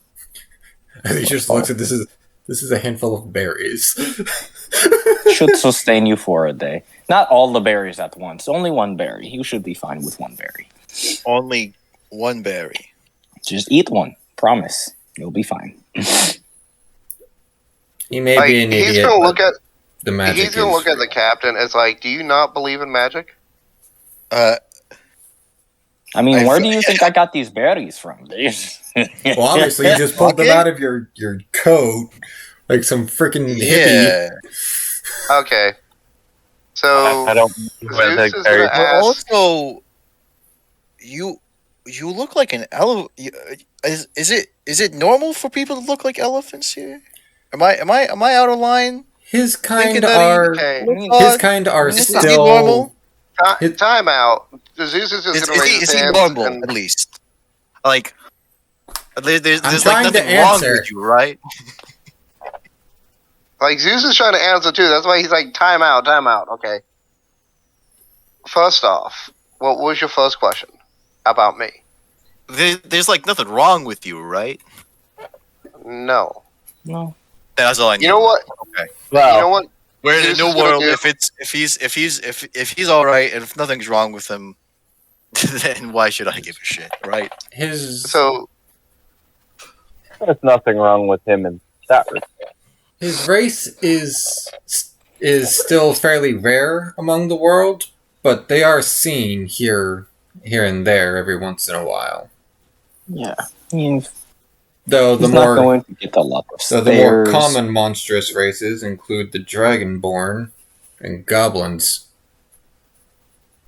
And he just looks at this is a handful of berries. Should sustain you for a day. Not all the berries at once. Only one berry. You should be fine with one berry. Only one berry. Just eat one. Promise. You'll be fine. He may be an idiot. He's gonna look at the magic. He's gonna look at the captain as like, do you not believe in magic? I mean, where do you think I got these berries from? Well, obviously, you just pulled them out of your coat like some freaking hippie. Okay. So I don't. Zeus is gonna ask, Also, you look like an elephant. Is it normal for people to look like elephants here? Am I out of line? His kind Thinking that are Is he still normal? time out. Zeus is just gonna raise his Is he hands normal and- at least? Like, there's I'm like trying to nothing wrong answer. with you, right? Like, Zeus is trying to answer too. That's why he's like, time out. Okay. First off, what was your first question about me? There's like nothing wrong with you, right? No. No. That's all I need. You know what? Okay. Well, You know what? We're in a Zeus new is gonna world. do- If he's all right, and if nothing's wrong with him, then why should I give a shit, right? So there's nothing wrong with him in that respect. his race is still fairly rare among the world, but they are seen here and there every once in a while. Yeah. He's Though the not more going to get a lot of So the more stairs. common monstrous races include the Dragonborn and Goblins.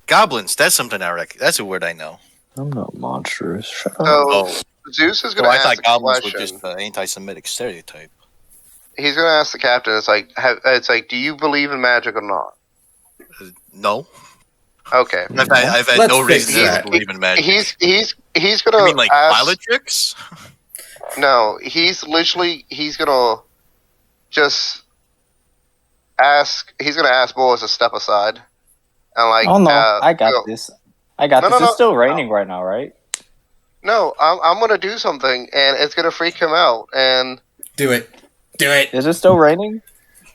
Goblins. That's something I reckon. That's a word I know. I'm not monstrous. Shut up. Oh, Zeus is so gonna I ask thought the goblins question. were just an anti-Semitic stereotype. He's gonna ask the captain. It's like, do you believe in magic or not? No, Okay. I've had Let's no fix reason to that. believe in magic. He's gonna I mean, like ask. pilot tricks. No, he's gonna just ask. He's gonna ask Boris to step aside, and like. Oh no, I got go- this. I got No, this. no, It's no. still raining right now, right? No, I'm gonna do something, and it's gonna freak him out, and Do it. Is it still raining?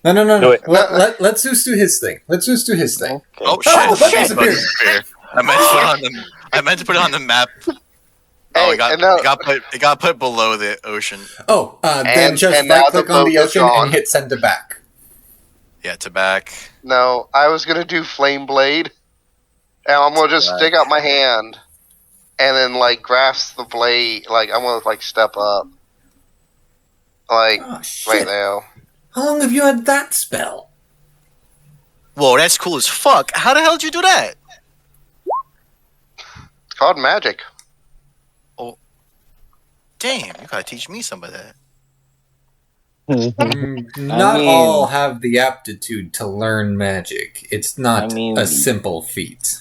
No. Do it. Let Zeus do his thing. Oh Oh, shit! that Shit, disappeared. fair. I meant to put it on the map. Oh, Hey, and now- it got put below the ocean. Oh, then And- just and now right click the on the boat is ocean gone. and hit send to back. Yeah, to back. no, I was gonna do flame blade, and I'm gonna just Right. stick out my hand, and then like grasp the blade. Like I'm gonna like step up, like Oh, right shit. now. How long have you had that spell? Whoa, that's cool as fuck. How the hell did you do that? It's called magic. Damn, you gotta teach me some of that. Not mean- all have the aptitude to learn magic. It's not I mean- a simple feat.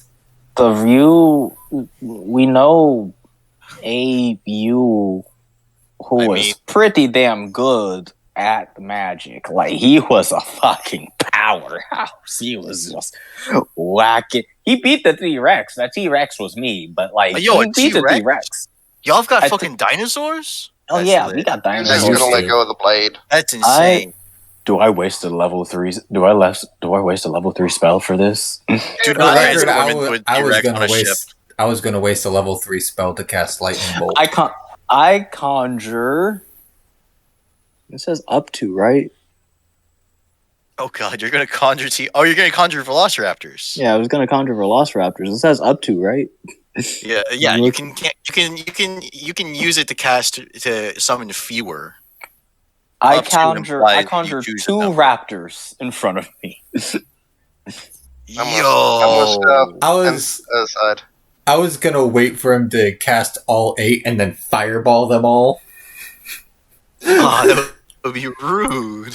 We know AU, who I was mean- pretty damn good at magic. Like, he was a fucking powerhouse. He was just whacking. He beat the T-Rex. That T-Rex was me, but like, Yo, he a beat the T-Rex? T-Rex. Y'all have got I fucking dinosaurs? Oh That's yeah, lit. we got You're just dinosaurs. gonna let go of the blade. That's insane. Do I waste a level 3? Do I waste a level 3 spell for this? Do For the not record, transform into a I was T-Rex on gonna a ship. waste a level 3 spell to cast lightning bolt. I conjure. It says up to, right? Oh god, you're gonna conjure you're gonna conjure Velociraptors. Yeah, I was gonna conjure Velociraptors. It says up to, right? Yeah. You Look- can use it to cast to summon fewer. I Up to conjure implies you choose 2 the number. raptors in front of me. I'm gonna step I was aside. I was gonna wait for him to cast all 8 and then fireball them all. Ah, that would be rude.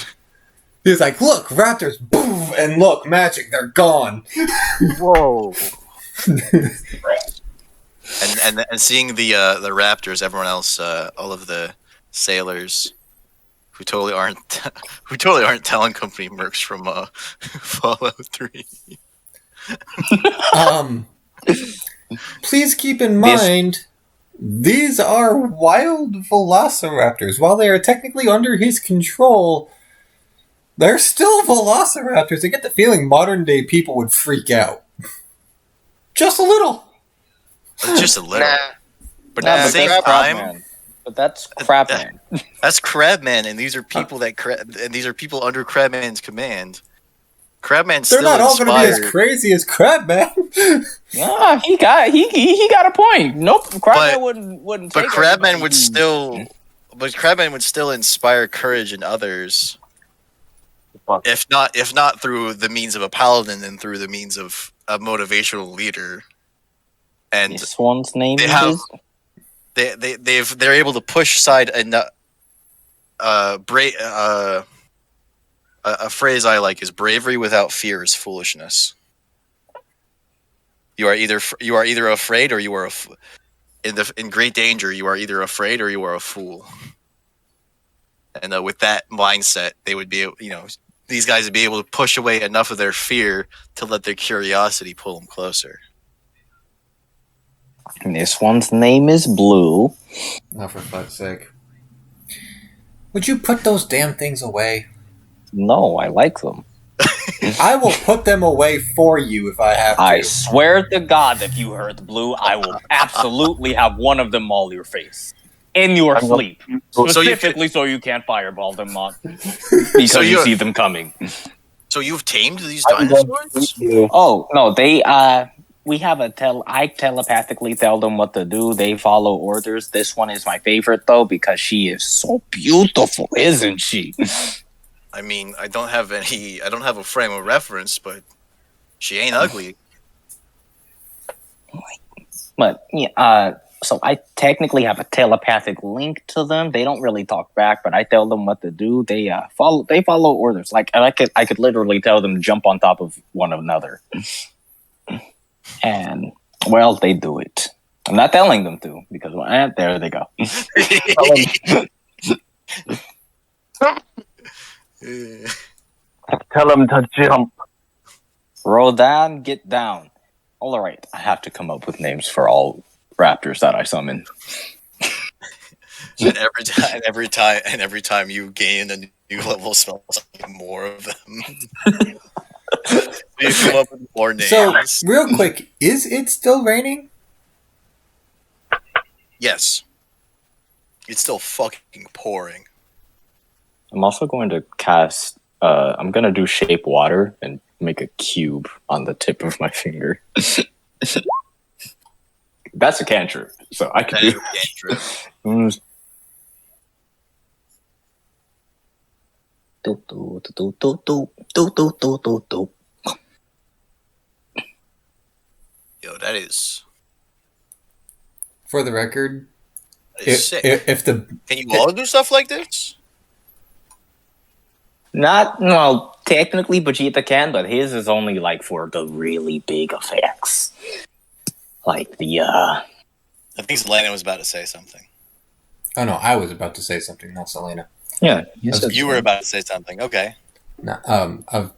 He was like, "Look, raptors, boom, and look, magic, they're gone." Whoa. and seeing the raptors, everyone else, all of the sailors who totally aren't Talon Company mercs from Fallout 3. Please keep in mind, these are wild velociraptors. While they are technically under his control, they're still velociraptors. I get the feeling modern day people would freak out. Just a little. Just a little. Nah. But at the same time, Crabman. But that's Crabman. that's Crabman, and these are people under Crabman's command. Crabman's They're still not all going to be inspired. as crazy as Crabman. Yeah, he got a point. Nope, Crabman wouldn't. But take Crabman everybody. would still inspire courage in others. If not through the means of a paladin, then through the means of a motivational leader. And This one's name they're able to push aside a phrase I like is bravery without fear is foolishness. You are either afraid or you are in great danger. You are either afraid or you are a fool. And with that mindset, they would be, these guys would be able to push away enough of their fear to let their curiosity pull them closer. This one's name is Blue. Oh, for fuck's sake. Would you put those damn things away? No, I like them. I will put them away for you if I have to. I swear to God, if you hurt Blue, I will absolutely have one of them maul your face. In your sleep. Specifically so you can't fireball them on. Because you see them coming. So you've tamed these dinosaurs? Oh, no, they, we have I telepathically tell them what to do. They follow orders. This one is my favorite, though, because she is so beautiful, isn't she? I mean, I don't have a frame of reference, but she ain't ugly. But, yeah, so I technically have a telepathic link to them. They don't really talk back, but I tell them what to do. They follow orders. Like I could literally tell them to jump on top of one another. And well, they do it. I'm not telling them to because there they go. Tell them to jump. Roll down, get down. All right, I have to come up with names for all raptors that I summon. And every time you gain a new level spell, more of them. You come up with more names. So, real quick, is it still raining? Yes. It's still fucking pouring. I'm also going to cast. I'm going to do shape water and make a cube on the tip of my finger. That's a cantrip, so I can do cantrip. Yo, that is. For the record, Sick. Can you all do stuff like this? Technically Vegeta can, but his is only like for the really big effects. Like the I think Selena was about to say something. Oh no, I was about to say something, not Selena. Yeah, you were about to say something. Okay. No, I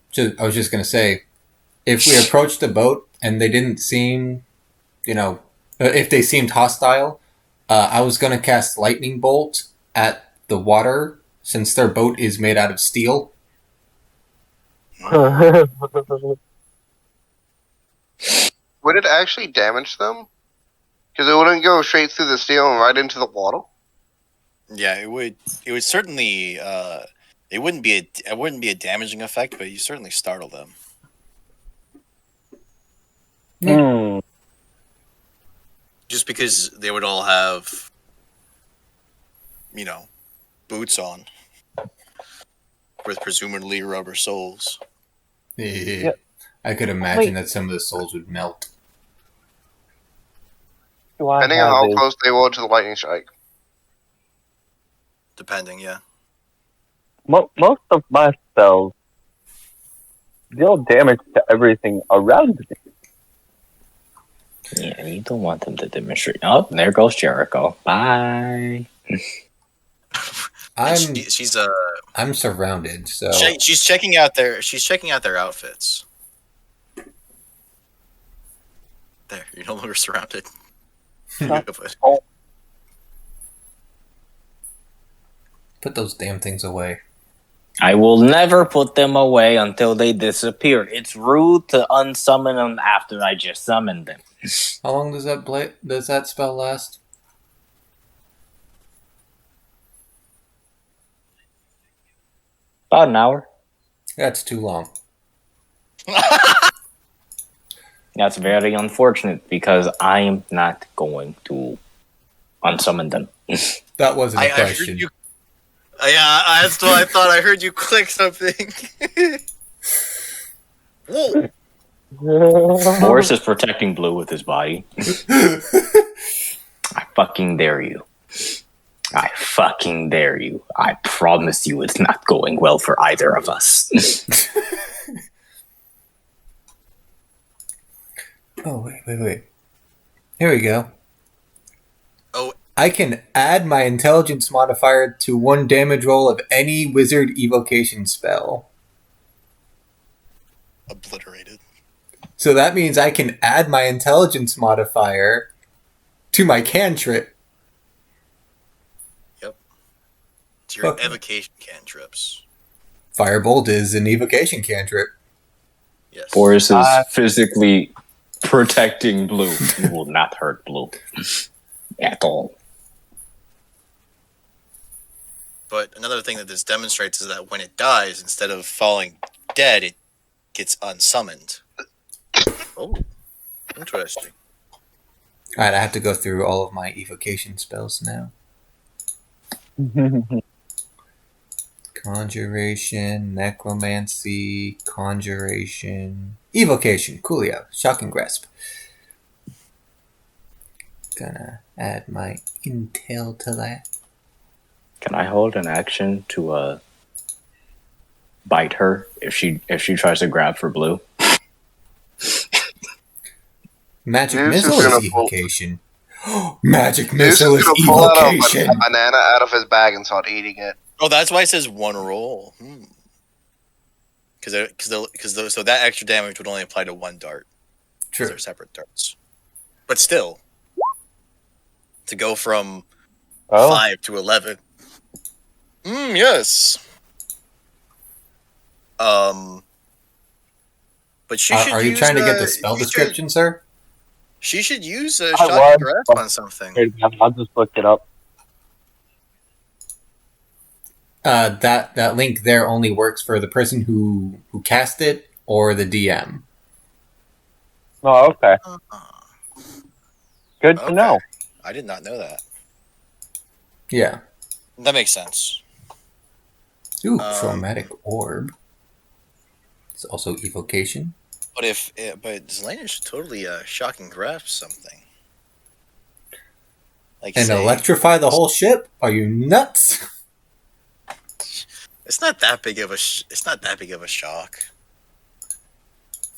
was just gonna say, if we approached the boat and they didn't seem, if they seemed hostile, I was gonna cast lightning bolt at the water since their boat is made out of steel. Would it actually damage them? Because it wouldn't go straight through the steel and right into the water. Yeah, it would. It would certainly. It wouldn't be a damaging effect, but you certainly startle them. Just because they would all have, boots on with presumably rubber soles. Yep. I could imagine that some of the soles would melt. Depending on how close they were to the lightning strike. Depending, yeah. Most of my spells deal damage to everything around me. Yeah, you don't want them to demonstrate. Oh, there goes Jericho. Bye. I'm surrounded, so she's checking out their outfits. There, you're no longer surrounded. Oh, put those damn things away. I will never put them away until they disappear. It's rude to unsummon them after I just summoned them. How long does that spell last? About an hour. That's too long. That's very unfortunate because I am not going to unsummon them. That wasn't a I heard question. you. Yeah, that's what I thought. I heard you click something. Whoa! Boris is protecting Blue with his body. I fucking dare you. I fucking dare you. I promise you it's not going well for either of us. Oh, wait. Here we go. Oh, I can add my intelligence modifier to 1 damage roll of any wizard evocation spell. obliterated. So that means I can add my intelligence modifier to my cantrip. Yep. It's your Okay. evocation cantrips. Firebolt is an evocation cantrip. Yes. Boris is physically protecting Blue. You will not hurt Blue at all. But another thing that this demonstrates is that when it dies, instead of falling dead, it gets unsummoned. Oh, interesting. Alright, I have to go through all of my evocation spells now. Conjuration, Necromancy, Conjuration, Evocation, Coolio, Shocking Grasp. Gonna add my intel to that. Can I hold an action to bite her if she tries to grab for Blue? Magic Zeus is Missile gonna is Evocation. Magic Zeus Missile is is gonna pull out Evocation. a banana out of his bag and start eating it. Oh, that's why it says 1 roll. Because so that extra damage would only apply to 1 dart. True. They're separate darts. But still, to go from 5 to 11. Yes. But she should. Are you use, trying to get the spell description, sir? She should use a I shocking was. grasp on something. Wait, I'll just look it up. That link there only works for the person who cast it or the DM. Oh, okay. Good to Okay. know. I did not know that. Yeah. That makes sense. Ooh, Chromatic Orb. It's also Evocation. But but Zelena should totally shocking grasp something. Like And say, electrify the whole ship? Are you nuts? it's not that big of a it's not that big of a shock.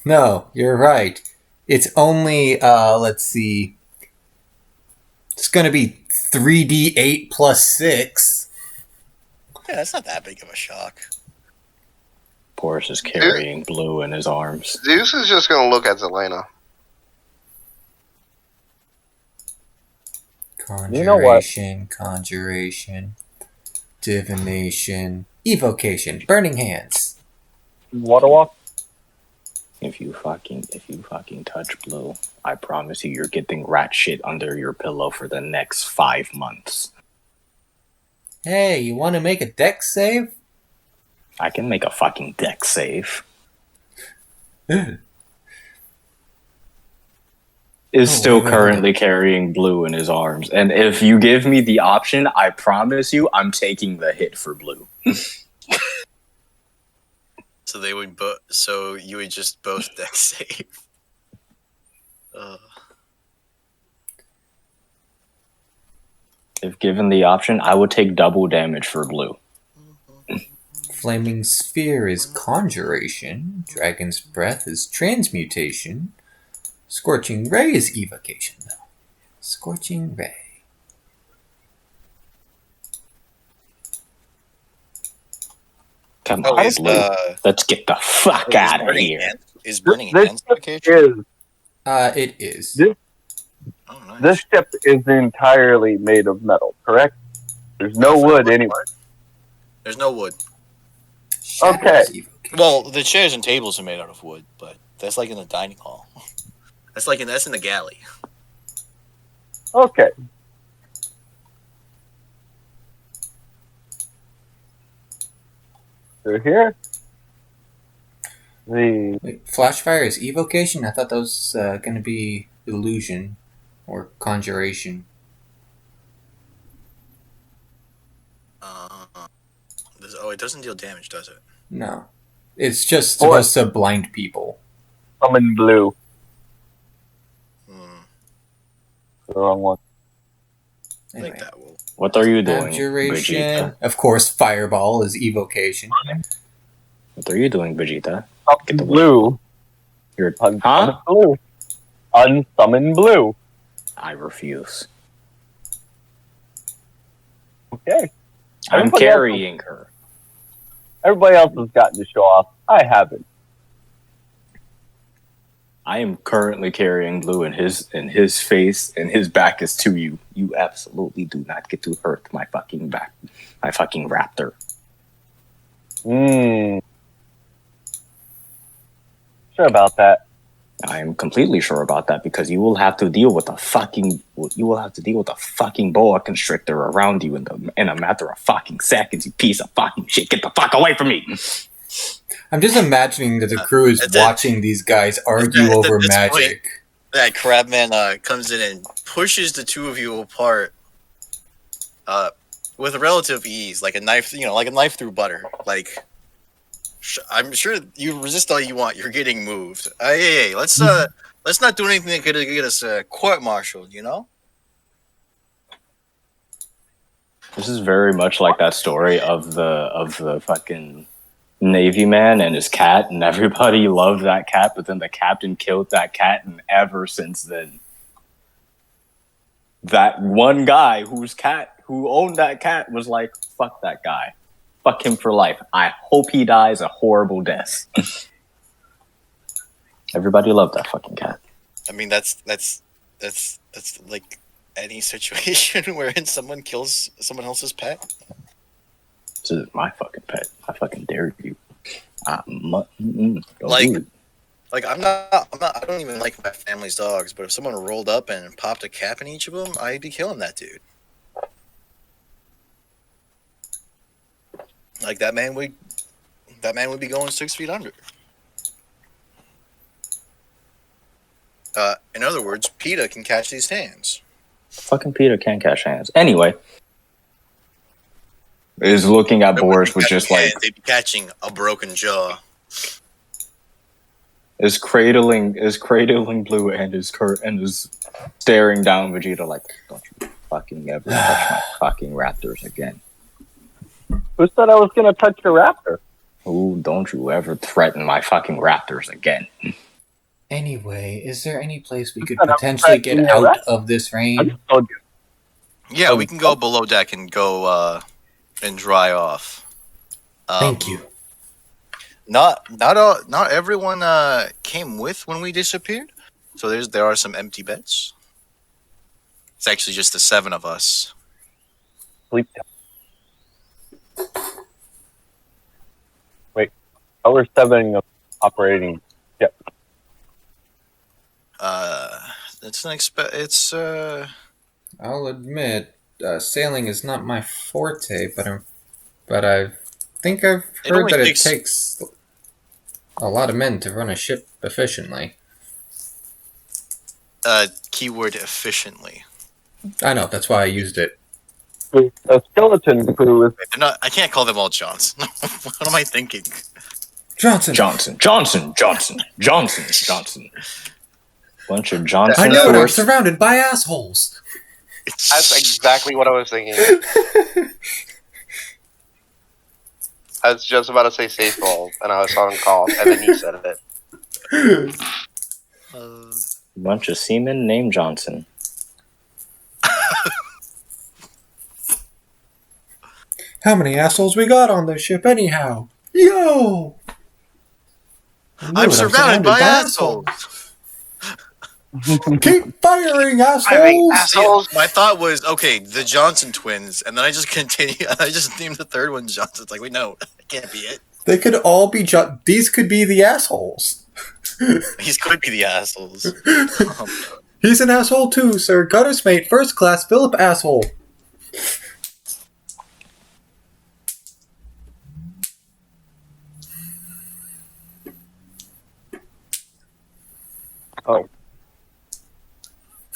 No, you're right. It's only, let's see. It's going to be 3d8 plus 6. Yeah, it's not that big of a shock. Boris is carrying Blue in his arms. Zeus is just gonna look at Zelena. Conjuration, Conjuration, Divination, Evocation, Burning Hands. Water walk? If you fucking touch Blue, I promise you you're getting rat shit under your pillow for the next 5 months. Hey, you want to make a dex save? I can make a fucking deck save. Is still currently carrying Blue in his arms. And if you give me the option, I promise you I'm taking the hit for Blue. So they would so you would just both deck save. If given the option, I would take double damage for Blue. Flaming Sphere is Conjuration. Dragon's Breath is Transmutation. Scorching Ray is evocation, though. Scorching Ray. Come Oh, on, is Blue. Let's get the fuck out of here. Is burning This hands ship evocation? is It is. Oh, nice. this ship is entirely made of metal, correct? There's no wood anywhere. There's no wood. Shatters evocation. Well, the chairs and tables are made out of wood, but that's like in the dining hall. That's in the galley. Okay. So here, Wait, Flashfire is evocation? I thought that was going to be illusion or conjuration. It doesn't deal damage, does it? No. It's just supposed to blind people. summon blue. Hmm. The wrong one. I Anyway. think that will. What are you doing, Abjuration. Vegeta? Of course, Fireball is evocation. What are you doing, Vegeta? Get the Blue. You're Unsummon blue. Unsummon blue. I refuse. Okay. I'm Everybody carrying her. Everybody else has gotten to show off. I haven't. I am currently carrying Blue in his face, and his back is to you. You absolutely do not get to hurt my fucking back, my fucking raptor. Sure about that. I am completely sure about that because you will have to deal with a fucking boa constrictor around you in a matter of fucking seconds. You piece of fucking shit! Get the fuck away from me! I'm just imagining that the crew is watching these guys argue over magic. That Crabman comes in and pushes the two of you apart with relative ease, like a knife, like a knife through butter. Like, I'm sure you resist all you want. You're getting moved. Hey, let's not do anything that could get us court-martialed. This is very much like that story of the fucking Navy man and his cat, and everybody loved that cat, but then the captain killed that cat, and ever since then, that one guy who owned that cat was like, fuck that guy. Fuck him for life. I hope he dies a horrible death. Everybody loved that fucking cat. I mean, that's like any situation wherein someone kills someone else's pet. This is my fucking pet. I fucking dare you. I don't even like my family's dogs, but if someone rolled up and popped a cap in each of them, I'd be killing that dude. Like that man would be going 6 feet under. In other words, PETA can catch these hands. Fucking PETA can't catch hands. Anyway, is looking at Boris with just like they'd be catching a broken jaw. Is cradling Blue and is staring down Vegeta like, don't you fucking ever touch my fucking raptors again. Who said I was going to touch your raptor? Ooh, don't you ever threaten my fucking raptors again. Anyway, is there any place we could potentially get out of this rain? Yeah, we can go below deck and go and dry off. Thank you. Not everyone came with when we disappeared, so there are some empty beds. It's actually just the 7 of us. Sleep. Wait, our 7 operating. Yep. I'll admit, sailing is not my forte, but I think I've heard that it takes a lot of men to run a ship efficiently. Keyword efficiently. I know, that's why I used it. A skeleton crew is... I can't call them all Johns. What am I thinking? Johnson. Bunch of Johnson. I know it, I'm surrounded by assholes. That's exactly what I was thinking. I was just about to say safe roll, and I was on call, and then you said it. Bunch of seamen named Johnson. How many assholes we got on this ship anyhow? Yo! I'm surrounded by assholes. Keep firing, assholes! I mean, assholes. My thought was, okay, the Johnson twins, and then I just continue. I just named the third one Johnson. It's like, wait, no, that can't be it. They could all be these could be the assholes. These could be the assholes. He's an asshole too, sir. Gutter's mate, first class, Philip asshole. Oh.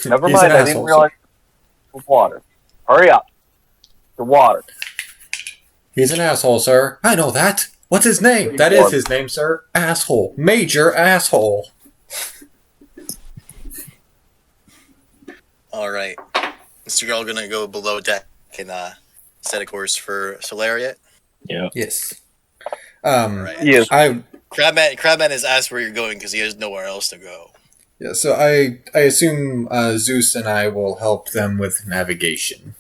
Never He's mind, an I didn't asshole, realize it was water. Hurry up. The water. He's an asshole, sir. I know that. What's his name? That is his name, sir. Asshole. Major asshole. All right. So you're all going to go below deck and set a course for Solariat? Yeah. Yes. Right. Yes. Crabman has asked where you're going because he has nowhere else to go. Yeah, so I assume Zeus and I will help them with navigation.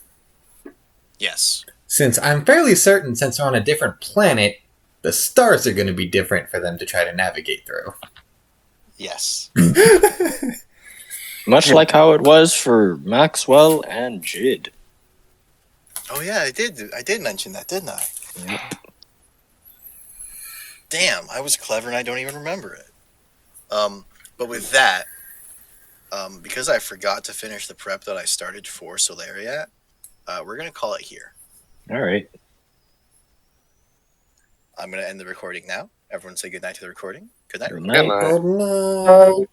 Yes. Since I'm fairly certain, since they're on a different planet, the stars are going to be different for them to try to navigate through. Yes. Much like how it was for Maxwell and Jid. Oh yeah, I did mention that, didn't I? Yep. Damn, I was clever and I don't even remember it. But with that, because I forgot to finish the prep that I started for Solariat, we're gonna call it here. All right. I'm gonna end the recording now. Everyone say goodnight to the recording. Good night. Good Good night. night. Good night.